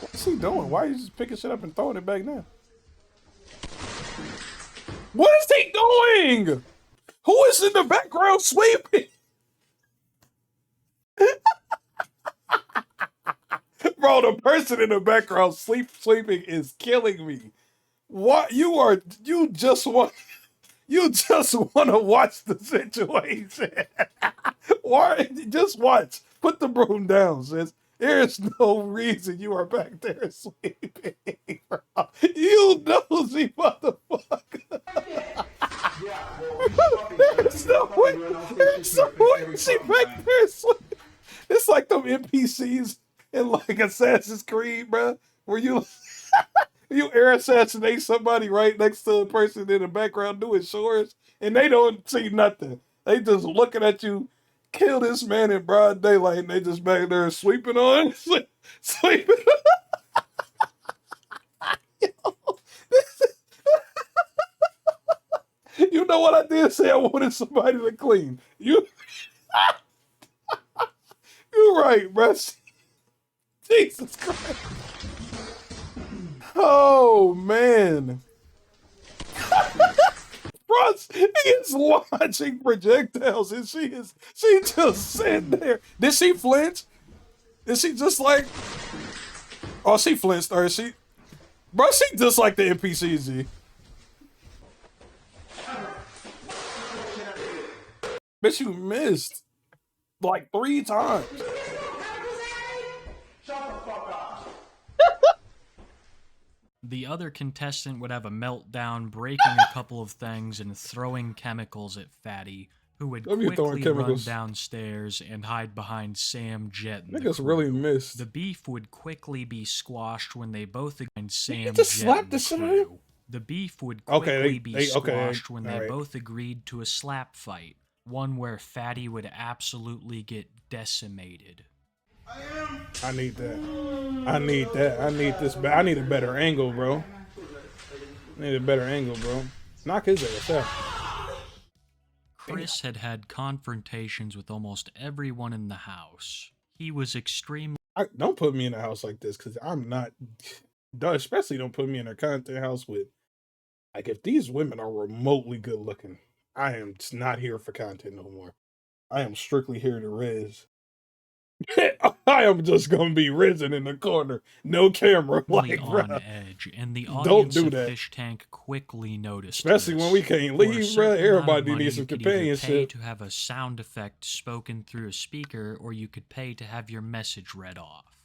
What's he doing? Why are you just picking shit up and throwing it back now? What is he doing? Who is in the background sleeping? Bro, the person in the background sleeping is killing me. What you just want to watch the situation. Why? Just watch. Put the broom down, sis. There's no reason you are back there sleeping, bro. You nosy motherfucker. There's no way. There's no way she back there sleeping. It's like them NPCs in like Assassin's Creed, bro, where you air assassinate somebody right next to a person in the background doing chores, and they don't see nothing. They just looking at you. Kill this man in broad daylight, and they just back there sleeping on, sleeping. You know what I did say? I wanted somebody to clean. You're right, bro. Jesus Christ. Oh man. Frost is launching projectiles and she just sitting there. Did she flinch? Is she just like, oh, she flinched, or is she? Bro, she just like the NPCs, Bitch, you missed like 3 times. The other contestant would have a meltdown, breaking a couple of things and throwing chemicals at Fatty, who would Don't be throwing quickly run chemicals. downstairs and hide behind Sam, Jet, and the Niggas crew. really missed. The beef would quickly be squashed when they both agreed. Sam, just Jet, slapped and the the shit out of him? crew. The beef would Okay, quickly be okay, squashed when they alright. both agreed to a slap fight, one where Fatty would absolutely get decimated. I need that. I need that. I need this. I need a better angle, bro. I need a better angle, bro. Knock his ass out. Chris had had confrontations with almost everyone in the house. He was extremely... Don't put me in a house like this, because I'm not... Especially don't put me in a content house with... Like, if these women are remotely good looking, I am just not here for content no more. I am strictly here to riz. I am just gonna be rizzing in the corner, no camera, like, on bro. edge, and the audience Don't do of that. Fish Tank quickly noticed Especially this. when we can't For a leave, certain bro. amount of Everybody money, needs some you could either pay companionship. to have a sound effect spoken through a speaker, or you could pay to have your message read off.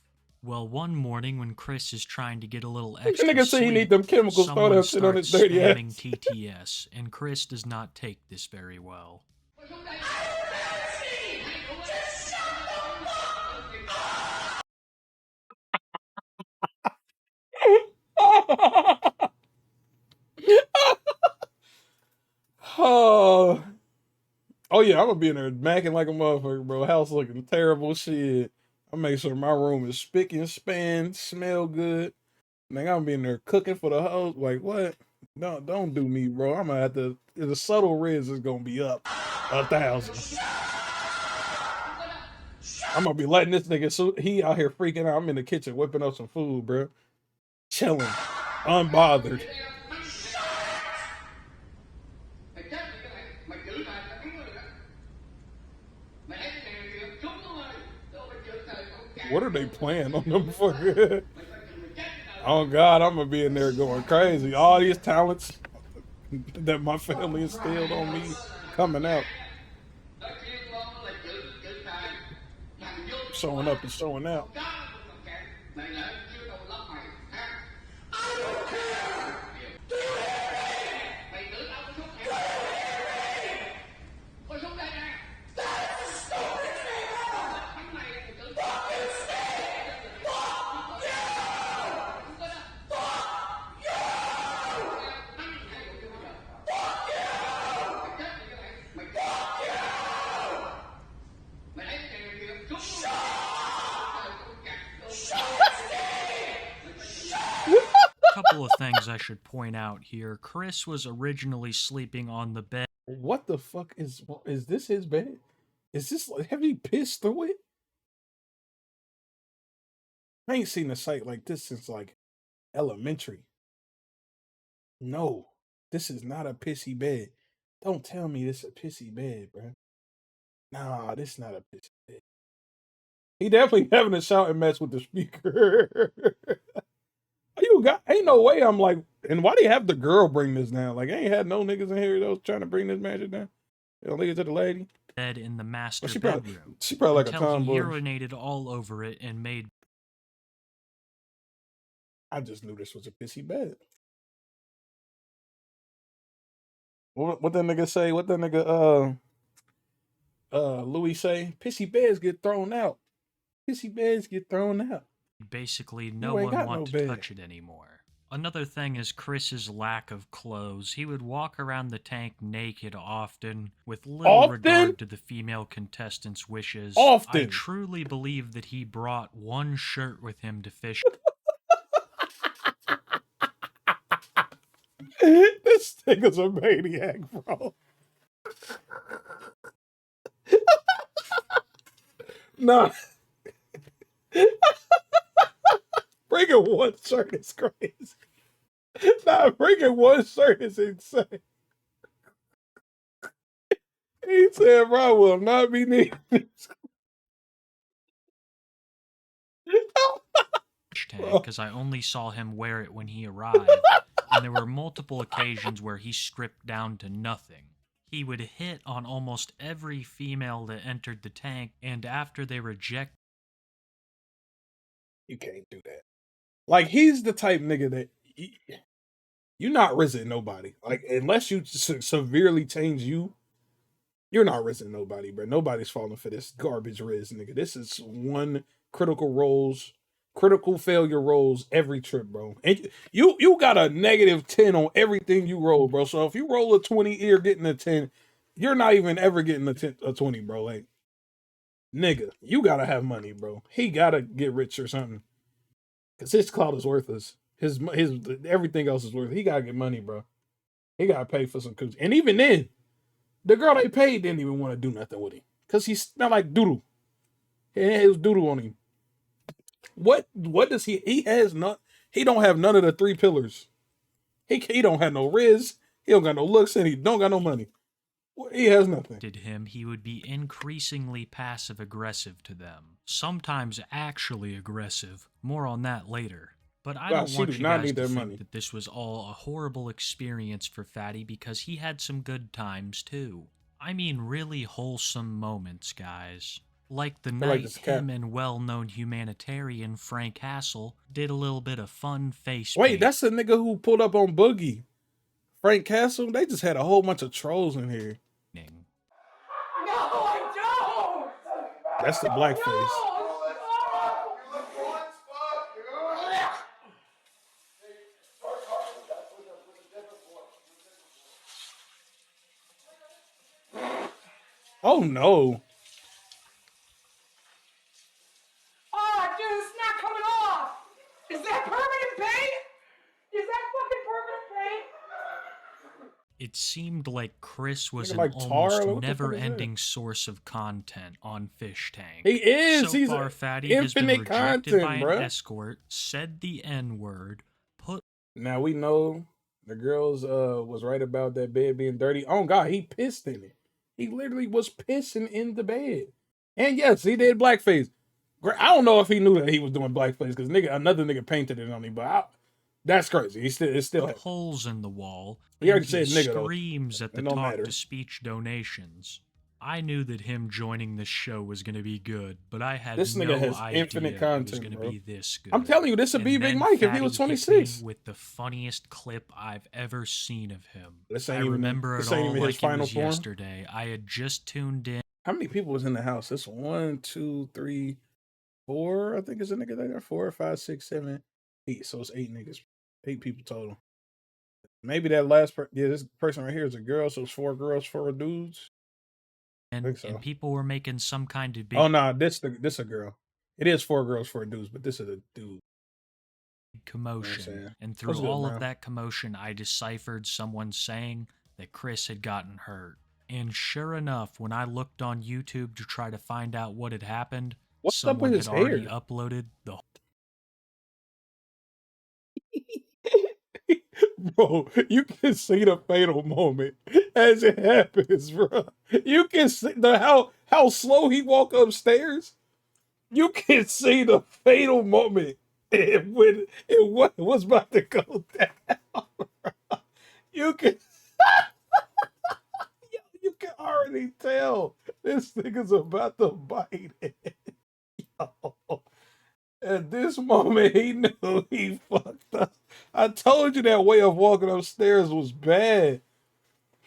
Well, one morning when Chris is trying to get a little extra Nigga say he sleep, need them chemicals, throw someone that shit on his starts dirty spamming ass. TTS, and Chris does not take this very well. Oh, yeah, I'm gonna be in there macking like a motherfucker, bro. House looking terrible, shit. I make sure my room is spick and span, smell good. Nigga, I'm gonna be in there cooking for the hoes. Like, what? Don't do me, bro. I'm gonna have to. The subtle riz is gonna be up 1,000. I'm gonna be letting this nigga. So he out here freaking out. I'm in the kitchen whipping up some food, bro. Chilling, unbothered. What are they playing on them for? Oh God, I'm gonna be in there going crazy. All these talents that my family instilled on me coming out, showing up and showing out. Couple of things I should point out here. Chris was originally sleeping on the bed. What the fuck is this his bed? Is this, have he pissed through it? I ain't seen a sight like this since like elementary. No, this is not a pissy bed. Don't tell me this is a pissy bed, bro. Nah, this is not a pissy bed. He definitely having a shouting match with the speaker. Ain't no way I'm like, and why do you have the girl bring this down? Like, I ain't had no niggas in here that was trying to bring this magic down. You know, leave it to the lady. Bed in the master she bedroom. She probably like a until he tomboy. urinated all over it and made... I just knew this was a pissy bed. What that nigga say? What that nigga Louis say? Pissy beds get thrown out. Pissy beds get thrown out. Basically, no You ain't one got wanted no to bed. touch it anymore. Another thing is Chris's lack of clothes. He would walk around the tank naked often, with little regard to the female contestants' wishes. Often. I truly believe that he brought one shirt with him to fish. This nigga's a maniac, bro. Nah. Bringing one shirt is crazy. Nah, bringing one shirt is insane. He said, bro, I will not be needing this. Because I only saw him wear it when he arrived, and there were multiple occasions where he stripped down to nothing. He would hit on almost every female that entered the tank, and after they rejected... You can't do that. Like, he's the type nigga that you're not rizzing nobody. Like, unless you severely change you, You're not rizzing nobody, bro. Nobody's falling for this garbage riz, nigga. This is one critical failure rolls every trip, bro. And you got a -10 on everything you roll, bro. So if you roll a 20, you're getting a 10. You're not even ever getting a 20, bro. Like, nigga, you gotta have money, bro. He gotta get rich or something. Cause his clout is worthless. His everything else is worth. He gotta get money, bro. He gotta pay for some coochie. And even then, the girl they paid didn't even want to do nothing with him. Cause he smelled like doodle. He had his doodle on him. What does he has not he don't have none of the 3 pillars. He don't have no riz, he don't got no looks, and he don't got no money. He has nothing. He would be increasingly passive aggressive to them. Sometimes actually aggressive. More on that later. But I don't want you guys to think that this was all a horrible experience for Fatty, because he had some good times too. I mean really wholesome moments, guys. Like the night him and well-known humanitarian Frank Hassel did a little bit of fun face paint. Wait, that's the nigga who pulled up on Boogie. Frank Castle? They just had a whole bunch of trolls in here. No, I don't! That's the blackface. No! Oh no. Oh, dude, it's not coming off! Is that permanent paint? Is that fucking permanent paint? It seemed like Chris was an like almost never-ending source of content on Fish Tank. He is. So He's far, Fatty has been rejected by an escort, said the N-word, Now we know the girls was right about that bed being dirty. Oh God, he pissed in it. He literally was pissing in the bed. And yes, he did blackface. I don't know if he knew that he was doing blackface, because another nigga painted it on him, but that's crazy. It's still holes in the wall. He already said nigga, screams at the talk-to-speech donations. I knew that him joining this show was going to be good, but I had this nigga has infinite content, it was going to be this good. I'm telling you, this would be Big Mike if he was 26. With the funniest clip I've ever seen of him. I remember it all like it was yesterday. I had just tuned in. How many people was in the house? It's 1, 2, 3, 4. I think it's a nigga there. 4, 5, 6, 7, 8. So it's 8 niggas. 8 people total. Maybe that last this person right here is a girl, so it's 4 girls, 4 dudes. And people were making some kind of big... Oh, no, this a girl. It is 4 girls, 4 dudes, but this is a dude. Commotion. You know, and through all of that commotion, I deciphered someone saying that Chris had gotten hurt. And sure enough, when I looked on YouTube to try to find out what had happened, someone had already uploaded the... Bro, you can see the fatal moment as it happens, bro. You can see how slow he walked upstairs. You can see the fatal moment when it was about to go down. Bro. You can you can already tell this nigga's about to bite it. Yo. At this moment, he knew he fucked up. I told you that way of walking upstairs was bad.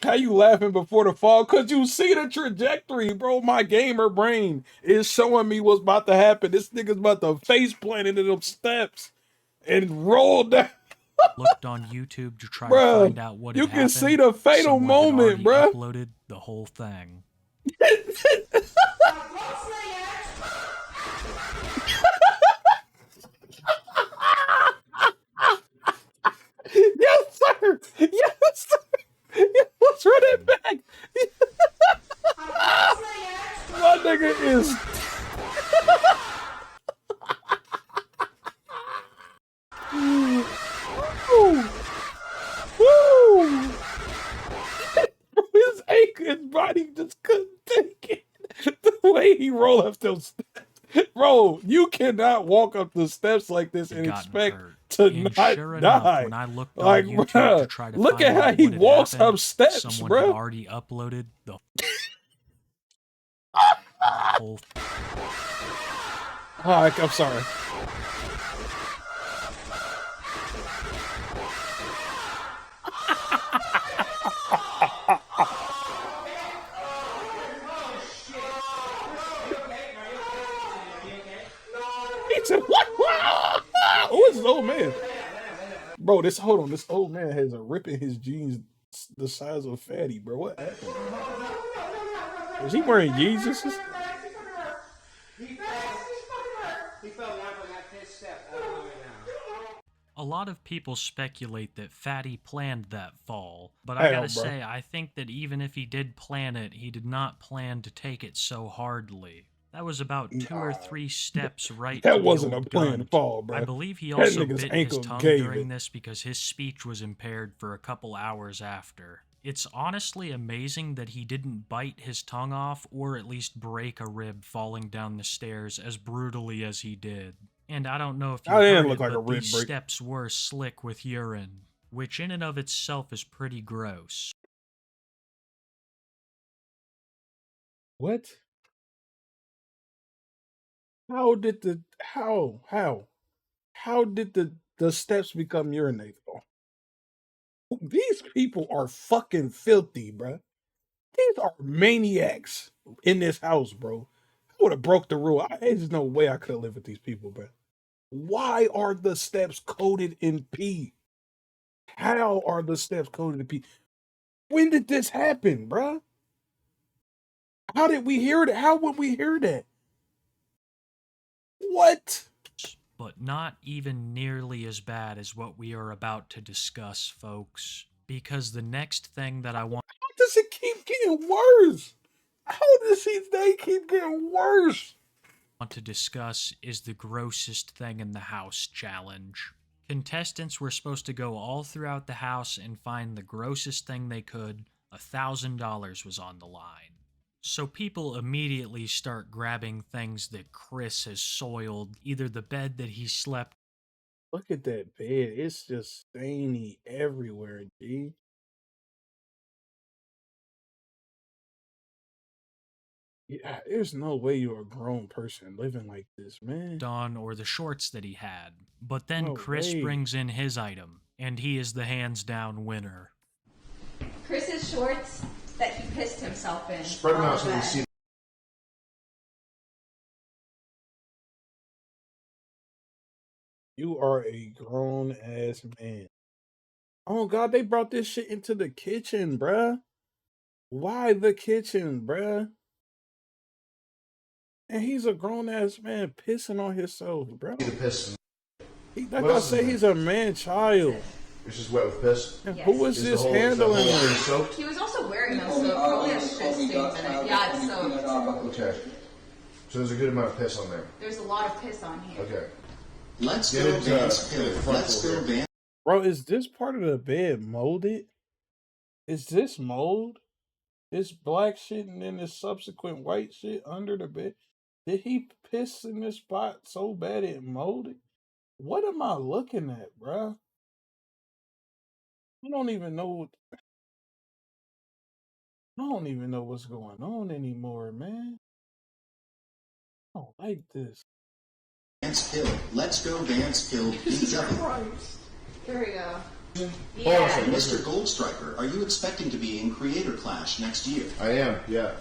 How you laughing before the fall? Because you see the trajectory, bro. My gamer brain is showing me what's about to happen. This nigga's about to face plant into them steps and roll down. Looked on YouTube to try to find out what had happened. You can see the fatal moment, bro. Uploaded the whole thing. Yes, sir. Yes, sir. Let's run it back. My nigga is. Woo. His body just couldn't take it. The way he rolled up those steps. Bro, you cannot walk up the steps like this and expect to not die. When I looked on like, YouTube bro, to try to look at how he walks up steps, someone bro. had already uploaded the whole. Oh, I'm sorry. He said, what? Who is this old man? Bro, this old man has a rip in his jeans the size of Fatty, bro. What happened? Is he wearing Jesus? He fell down from that fifth step all the way down. A lot of people speculate that Fatty planned that fall, but I Hell, gotta bro. say, I think that even if he did plan it, he did not plan to take it so hardly. That was about 2 or 3 steps right to That the wasn't a old planned gunt. fall, bro. I believe he That also nigga's bit his ankle tongue gave during it. this because his speech was impaired for a couple hours after. It's honestly amazing that he didn't bite his tongue off or at least break a rib falling down the stairs as brutally as he did. And I don't know if you That didn't heard look it, like a but rib these break. steps were slick with urine, which in and of itself is pretty gross. What? How did the steps become urinatable? These people are fucking filthy, bro. These are maniacs in this house, bro. I would have broke the rule. There's no way I could have lived with these people, bro. Why are the steps coated in pee? How are the steps coated in pee? When did this happen, bro? How did we hear that? How would we hear that? What? But not even nearly as bad as what we are about to discuss, folks. Because the next thing that I want How does it keep getting worse? How does they keep getting worse? to discuss is the grossest thing in the house challenge. Contestants were supposed to go all throughout the house and find the grossest thing they could. $1,000 was on the line. So people immediately start grabbing things that Chris has soiled, either the bed that he slept. Look at that bed. It's just stainy everywhere, G. Yeah, there's no way you're a grown person living like this, man. On or the shorts that he had. But then No Chris way. brings in his item, and he is the hands down winner. Chris's shorts that he pissed himself in. Spread them out so we bed. see. You are a grown ass man. Oh God, they brought this shit into the kitchen, bruh. Why the kitchen, bruh? And he's a grown ass man pissing on himself, bro. The piss. Like I say, he's a man child. It's just wet with piss. And Yes. who is this handling this? Soaked? He was also wearing them, so it probably has piss stains in it. Yeah, it's soaked. Okay. So there's a good amount of piss on there. There's a lot of piss on here. Okay. Let's Get go, it, Vance. get it front Let's full go, here. Vance. Bro, is this part of the bed molded? Is this mold? This black shit and then this subsequent white shit under the bed? Did he piss in this spot so bad it molded? What am I looking at, bruh? I don't even know what's going on anymore, man. I don't like this. Vance Hill. Let's go, Vance Hill. BW. Here we go. Hold on a Yeah. second. Mr. Goldstriker, are you expecting to be in Creator Clash next year? I am, yeah.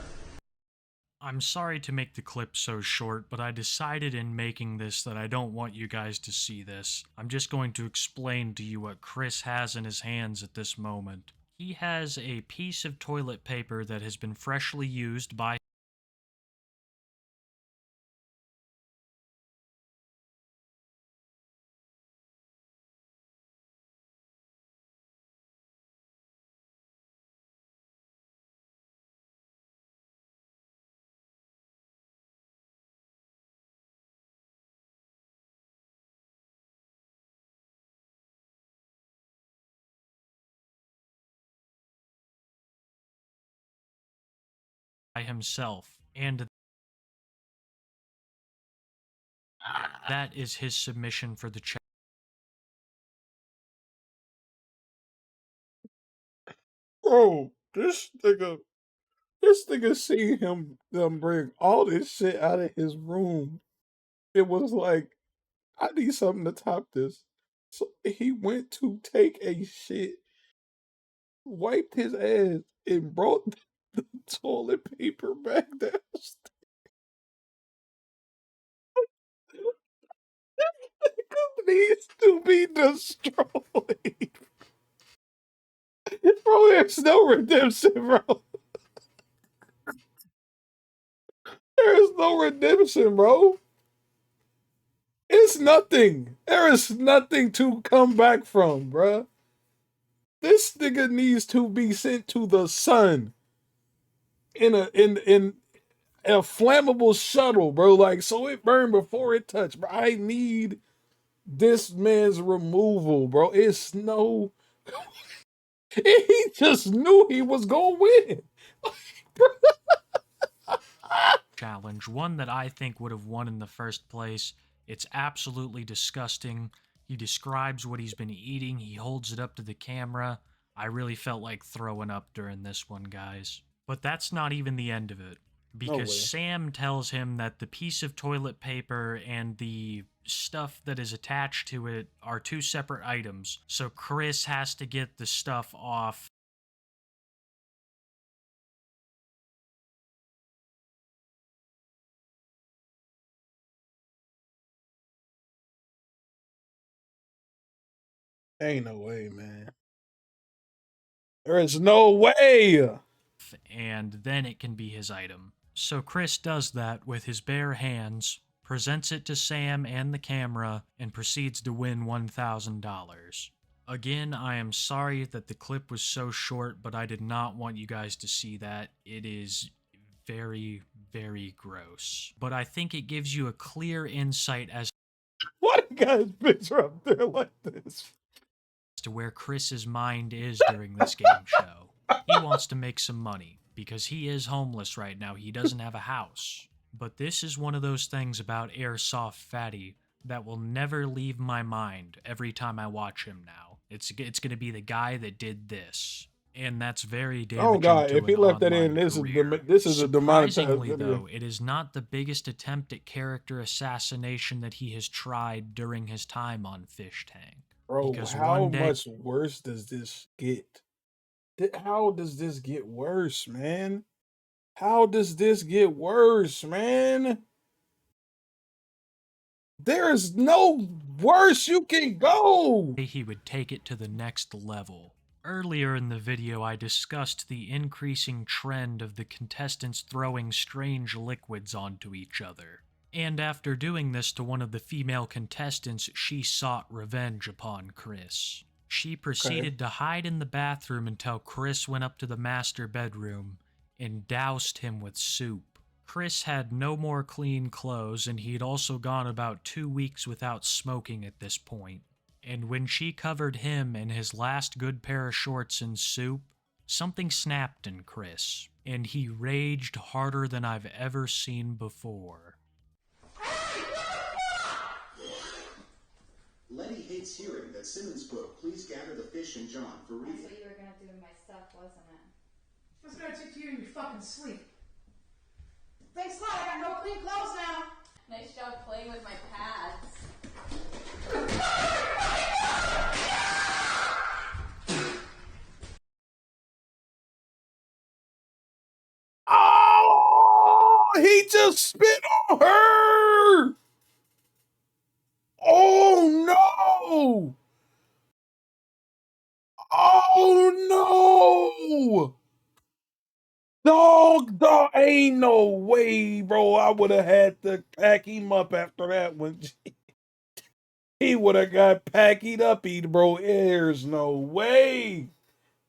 I'm sorry to make the clip so short, but I decided in making this that I don't want you guys to see this. I'm just going to explain to you what Chris has in his hands at this moment. He has a piece of toilet paper that has been freshly used by himself, and that is his submission for the challenge. Bro, this nigga seen them bring all this shit out of his room. It was like, I need something to top this. So he went to take a shit, wiped his ass, and brought the toilet paper back downstairs. to be destroyed. Bro, there's no redemption, bro. There's no redemption, bro. It's nothing. There is nothing to come back from, bro. This nigga needs to be sent to the sun in a flammable shuttle, bro. Like, so it burned before it touched, bro. I need this man's removal, bro. It's no. He just knew he was gonna win. Challenge, one that I think would have won in the first place. It's absolutely disgusting. He describes what he's been eating. He holds it up to the camera. I really felt like throwing up during this one, guys. But that's not even the end of it. Because Sam tells him that the piece of toilet paper and the stuff that is attached to it are two separate items. So Chris has to get the stuff off. Ain't no way, man. There is no way. And then it can be his item. So Chris does that with his bare hands, presents it to Sam and the camera, and proceeds to win $1,000. Again, I am sorry that the clip was so short, but I did not want you guys to see that. It is very, very gross. But I think it gives you a clear insight as Why the guy's picture up there like this? To where Chris's mind is during this game show. He wants to make some money, because he is homeless right now. He doesn't have a house. But this is one of those things about Airsoftfatty that will never leave my mind every time I watch him now. It's going to be the guy that did this. And that's very damaging. Oh God! To If he left that in, this is a demonetized Surprisingly, video. though, it is not the biggest attempt at character assassination that he has tried during his time on Fish Tank. Bro, Because how one day, much worse does this get? How does this get worse, man? How does this get worse, man? There is no worse you can go. He would take it to the next level. Earlier in the video, I discussed the increasing trend of the contestants throwing strange liquids onto each other. And after doing this to one of the female contestants, she sought revenge upon Chris. She proceeded to hide in the bathroom until Chris went up to the master bedroom and doused him with soup. Chris had no more clean clothes, and he'd also gone about 2 weeks without smoking at this point. And when she covered him in his last good pair of shorts in soup, something snapped in Chris, and he raged harder than I've ever seen before. Letty hates hearing that Simmons' book, Please Gather the Fish and John, for reading. That's what you were gonna do with my stuff, wasn't it? I was gonna take you in your fucking sleep. Thanks a lot, I got no clean clothes now. Nice job playing with my pads. Oh, he just spit on her. Oh no. Oh no. Dog, ain't no way, bro. I would have had to pack him up after that one. He would have got packed up, bro. There's no way.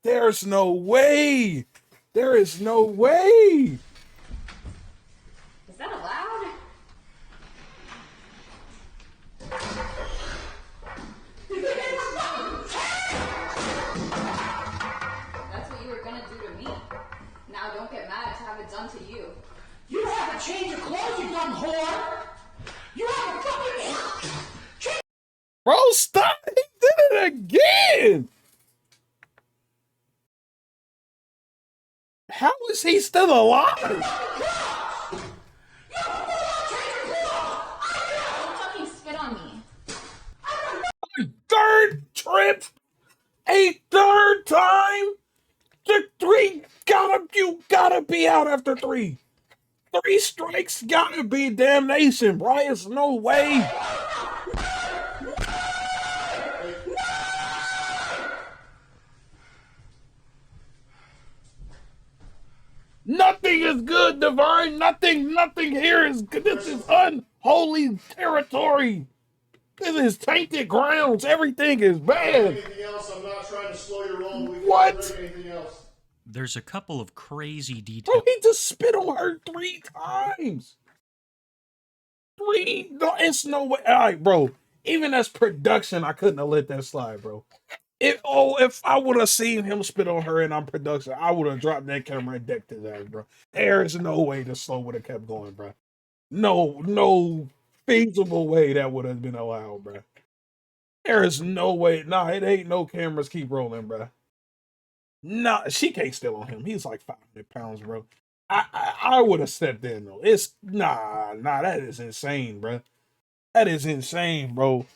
There's no way. There is no way. Is that allowed? That's what you were gonna do to me. Now don't get mad to have it done to you. You haven't changed your clothes, you dumb whore. You haven't fucking... Bro, stop. He did it again. How is he still alive? Don't fucking spit on me. Third trip. A third time. The three you gotta be out after 3. 3 strikes gotta be damnation, bro. There's no way. Nothing is good, Divine. Nothing here is good. This is unholy territory. This is tainted grounds. Everything is bad. Anything else? I'm not trying to slow your roll. But we What? can't drink anything else. There's a couple of crazy details. Bro, he just spit on her 3 times. 3? No, it's no way. All right, bro. Even as production, I couldn't have let that slide, bro. If I would have seen him spit on her and I'm production, I would have dropped that camera and decked his ass, bro. There is no way the slow would have kept going, bro. No feasible way that would have been allowed, bro. There is no way. Nah, it ain't no cameras keep rolling, bro. Nah, she can't steal on him. He's like 500 pounds, bro. I would have stepped in though. It's nah. That is insane, bro. That is insane, bro.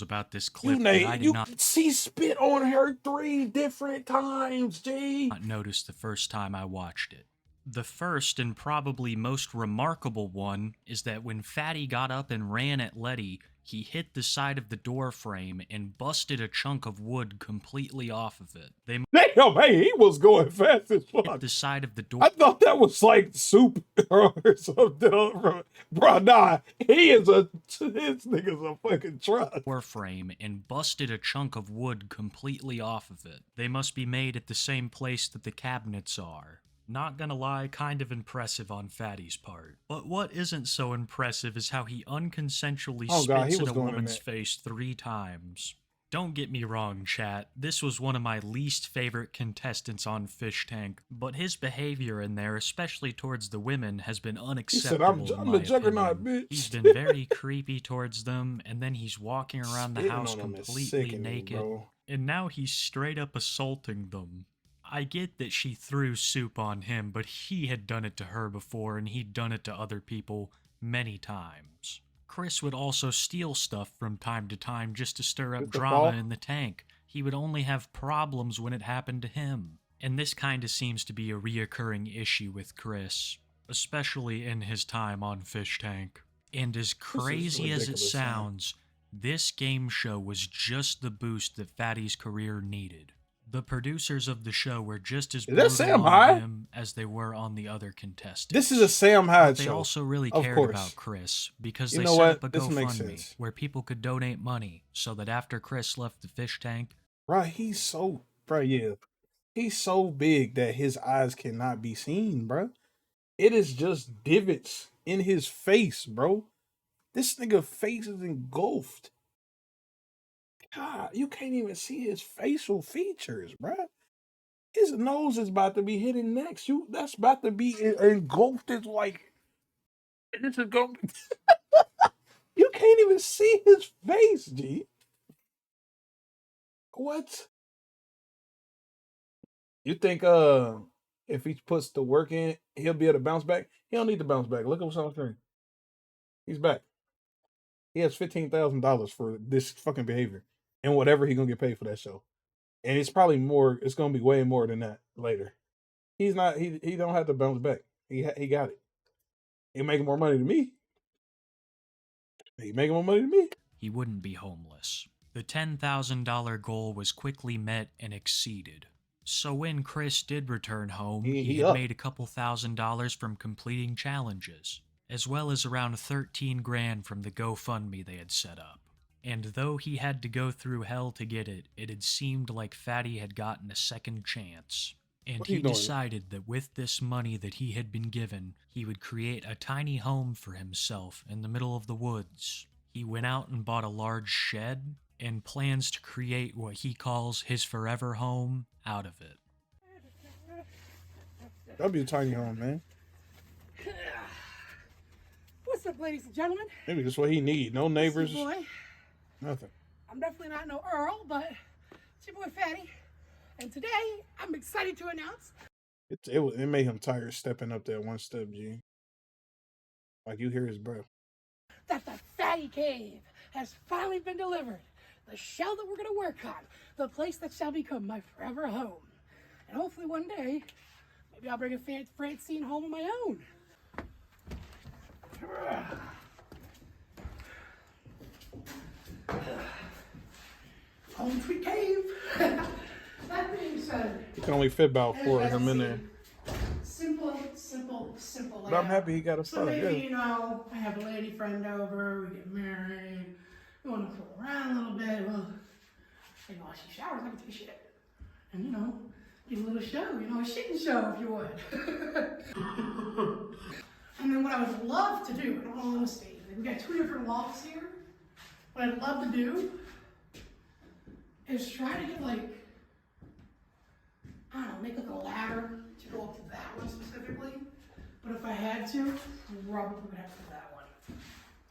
About this clip that I did not she spit on her 3 different times, G. Not notice the first time I watched it. The first and probably most remarkable one is that when Fatty got up and ran at Letty, he hit the side of the door frame and busted a chunk of wood completely off of it. Damn, hey, he was going fast as fuck. Hit the side of the door. I thought that was like soup or something. Bro, nah, this nigga's a fucking truck. Door frame and busted a chunk of wood completely off of it. They must be made at the same place that the cabinets are. Not gonna lie, kind of impressive on Fatty's part. But what isn't so impressive is how he unconsensually spits in a woman's face 3 times. Don't get me wrong, chat, this was one of my least favorite contestants on Fish Tank, but his behavior in there, especially towards the women, has been unacceptable. He said, I'm the juggernaut, bitch. He's been very creepy towards them, and then he's walking around the house completely naked, and now he's straight up assaulting them. I get that she threw soup on him, but he had done it to her before, and he'd done it to other people many times. Chris would also steal stuff from time to time just to stir up drama in the tank. He would only have problems when it happened to him. And this kinda seems to be a reoccurring issue with Chris, especially in his time on Fish Tank. And as crazy as it sounds, this game show was just the boost that Fatty's career needed. The producers of the show were just as brutal on him as they were on the other contestants. This is a Sam Hyde show. They also really cared about Chris because they set up a GoFundMe where people could donate money so that after Chris left the fish tank... Right, he's so big that his eyes cannot be seen, bro. It is just divots in his face, bro. This nigga face is engulfed. God, you can't even see his facial features, bro. His nose is about to be hitting next. That's about to be engulfed. It's like this is going. You can't even see his face, G. What? You think if he puts the work in, he'll be able to bounce back? He don't need to bounce back. Look at what's on screen. He's back. He has $15,000 for this fucking behavior. And whatever he gonna get paid for that show. And it's probably more, it's gonna be way more than that later. He don't have to bounce back. He got it. He making more money than me. He making more money than me. He wouldn't be homeless. The $10,000 goal was quickly met and exceeded. So when Chris did return home, he had made a couple $1,000s from completing challenges, as well as around $13,000 from the GoFundMe they had set up. And though he had to go through hell to get it, it had seemed like Fatty had gotten a second chance. And he decided that with this money that he had been given, he would create a tiny home for himself in the middle of the woods. He went out and bought a large shed, and plans to create what he calls his forever home out of it. That'd be a tiny home, man. What's up, ladies and gentlemen? Maybe that's what he need. No neighbors. Boy. Nothing. I'm definitely not no Earl, but it's your boy Fatty. And today, I'm excited to announce... It made him tired stepping up that one step, G. Like you hear his breath. That the Fatty Cave has finally been delivered. The shell that we're going to work on. The place that shall become my forever home. And hopefully one day, maybe I'll bring a Francine home of my own. Home sweet cave. That being said, you can only fit about 4 of them in there. Simple But I'm happy he got a So son. maybe, Yeah. you know, I have a lady friend over, we get married, we want to fool around a little bit. Well, you know, while she showers, I can take a shit. And, you know, get a little show, you know, a shitting show, if you would. And then what I would love to do, in all honesty, we got 2 different lofts here. What I'd love to do is try to get, like, I don't know, make like a ladder to go up to that one specifically. But if I had to, probably would have to do that one.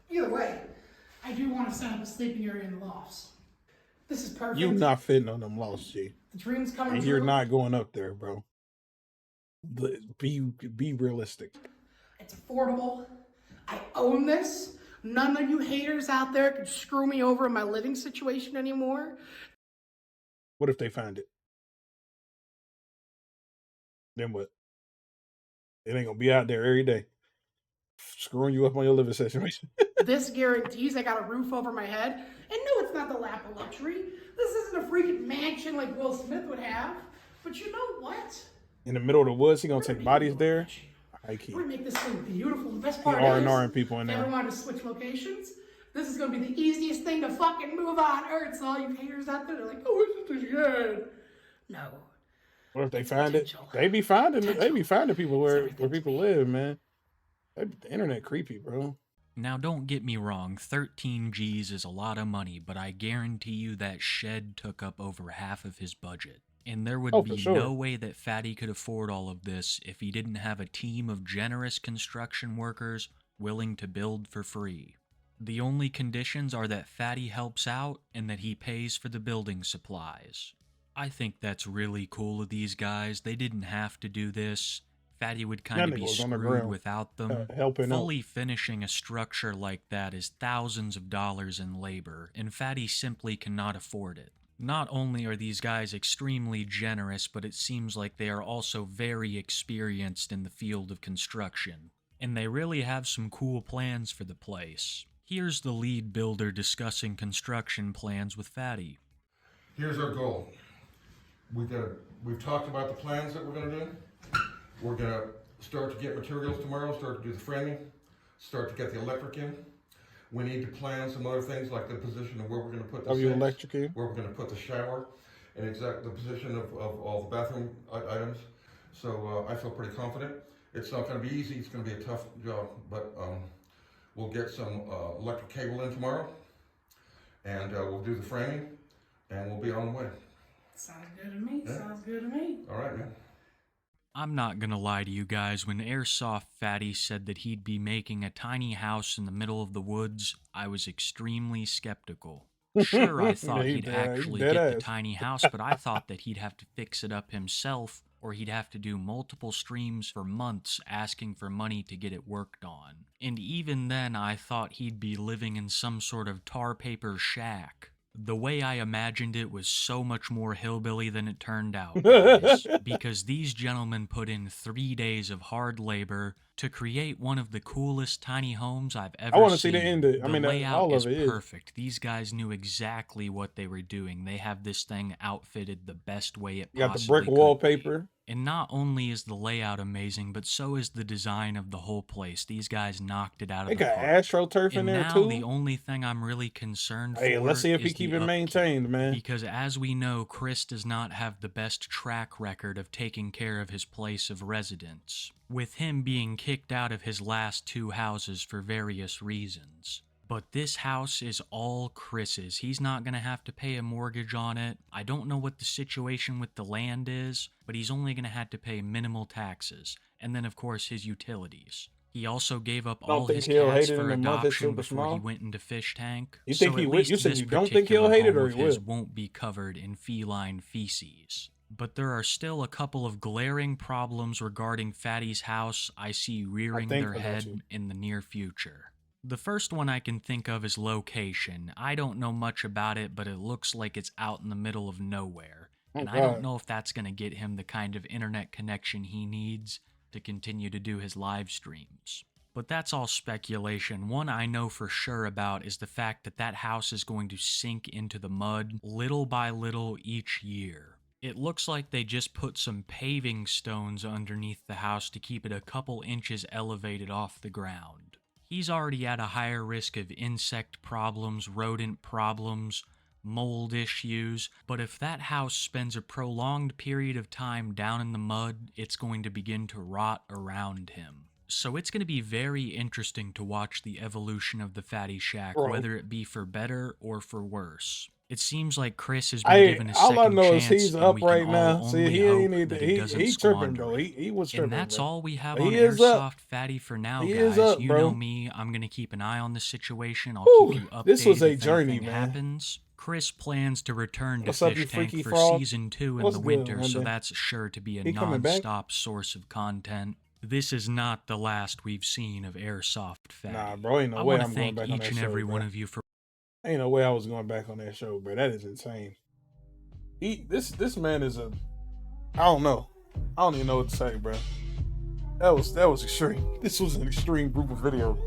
Either way, I do want to set up a sleeping area in the lofts. This is perfect. You not fitting on them lofts, G. The dream's coming And true. you're not going up there, bro. Be realistic. It's affordable. I own this. None of you haters out there can screw me over in my living situation anymore. What if they find it? Then what? It ain't gonna be out there every day, screwing you up on your living situation. This guarantees I got a roof over my head. And no, it's not the lap of luxury. This isn't a freaking mansion like Will Smith would have. But you know what? In the middle of the woods, he gonna take bodies there. We're gonna make this thing beautiful. The best part R&R people in if there. ever wanted to switch locations, this is gonna be the easiest thing to fucking move on earth. So all you haters out there, they're like, oh, it's just a shed. No. What if they find it? They be finding people where people live, man. The internet creepy, bro. Now don't get me wrong, 13 G's is a lot of money, but I guarantee you that shed took up over half of his budget. And there would be no way that Fatty could afford all of this if he didn't have a team of generous construction workers willing to build for free. The only conditions are that Fatty helps out and that he pays for the building supplies. I think that's really cool of these guys. They didn't have to do this. Fatty would kind of be screwed without them. Fully finishing a structure like that is thousands of dollars in labor, and Fatty simply cannot afford it. Not only are these guys extremely generous, but it seems like they are also very experienced in the field of construction. And they really have some cool plans for the place. Here's the lead builder discussing construction plans with Fatty. Here's our goal. We've talked about the plans that we're gonna do. We're gonna start to get materials tomorrow, start to do the framing, start to get the electric in. We need to plan some other things like the position of where we're gonna put the sinks, where we're gonna put the shower, and the position of all the bathroom items. So I feel pretty confident. It's not gonna be easy, it's gonna be a tough job, but we'll get some electric cable in tomorrow, and we'll do the framing, and we'll be on the way. Sounds good to me. Yeah. Sounds good to me. All right, man. I'm not gonna lie to you guys, when Airsoftfatty said that he'd be making a tiny house in the middle of the woods, I was extremely skeptical. Sure, I thought he'd actually get the tiny house, but I thought that he'd have to fix it up himself, or he'd have to do multiple streams for months asking for money to get it worked on. And even then, I thought he'd be living in some sort of tar paper shack. The way I imagined it was so much more hillbilly than it turned out, guys, because these gentlemen put in 3 days of hard labor to create one of the coolest tiny homes I've ever seen. I want to see the end. The layout is perfect. These guys knew exactly what they were doing. They have this thing outfitted the best way it possibly could. You got the brick wallpaper. And not only is the layout amazing, but so is the design of the whole place. These guys knocked it out of the park. They got AstroTurf in there too. And now the only thing I'm really concerned for let's see if he keep it maintained, man. Because as we know, Chris does not have the best track record of taking care of his place of residence, with him being kicked out of his last 2 houses for various reasons. But this house is all Chris's. He's not going to have to pay a mortgage on it. I don't know what the situation with the land is, but he's only going to have to pay minimal taxes. And then, of course, his utilities. He also gave up all his cats for adoption before he went into fish tank. You think he would? You said you don't think he'll hate it, or he will? Won't be covered in feline feces. But there are still a couple of glaring problems regarding Fatty's house I see rearing their head in the near future. The first one I can think of is location. I don't know much about it, but it looks like it's out in the middle of nowhere. And I don't know if that's going to get him the kind of internet connection he needs to continue to do his live streams. But that's all speculation. One I know for sure about is the fact that that house is going to sink into the mud little by little each year. It looks like they just put some paving stones underneath the house to keep it a couple inches elevated off the ground. He's already at a higher risk of insect problems, rodent problems, mold issues, but if that house spends a prolonged period of time down in the mud, it's going to begin to rot around him. So it's going to be very interesting to watch the evolution of the Fatty Shack, whether it be for better or for worse. It seems like Chris has been given a second chance, he's and up we can right all now. only See, he hope ain't need that to, he doesn't he tripping, squander bro. it. He was tripping. And that's bro. all we have But on he is up. Airsoft Fatty for now, He guys. is up, you bro. know me. I'm going to keep an eye on the situation. I'll Whew, keep you updated this was a if journey, anything man. happens. Chris plans to return to What's up, you Fish Tank freaky for frog? Season 2 in What's the good, winter, so Monday? that's sure to be a He coming back? non-stop source of content. This is not the last we've seen of Airsoft Fatty. Nah, bro, ain't no I way want I'm to going thank back on each that and show, every bro. one of you for Ain't no way I was going back on that show, bro. That is insane. This man is a, I don't know. I don't even know what to say, bro. That was extreme. This was an extreme group of video.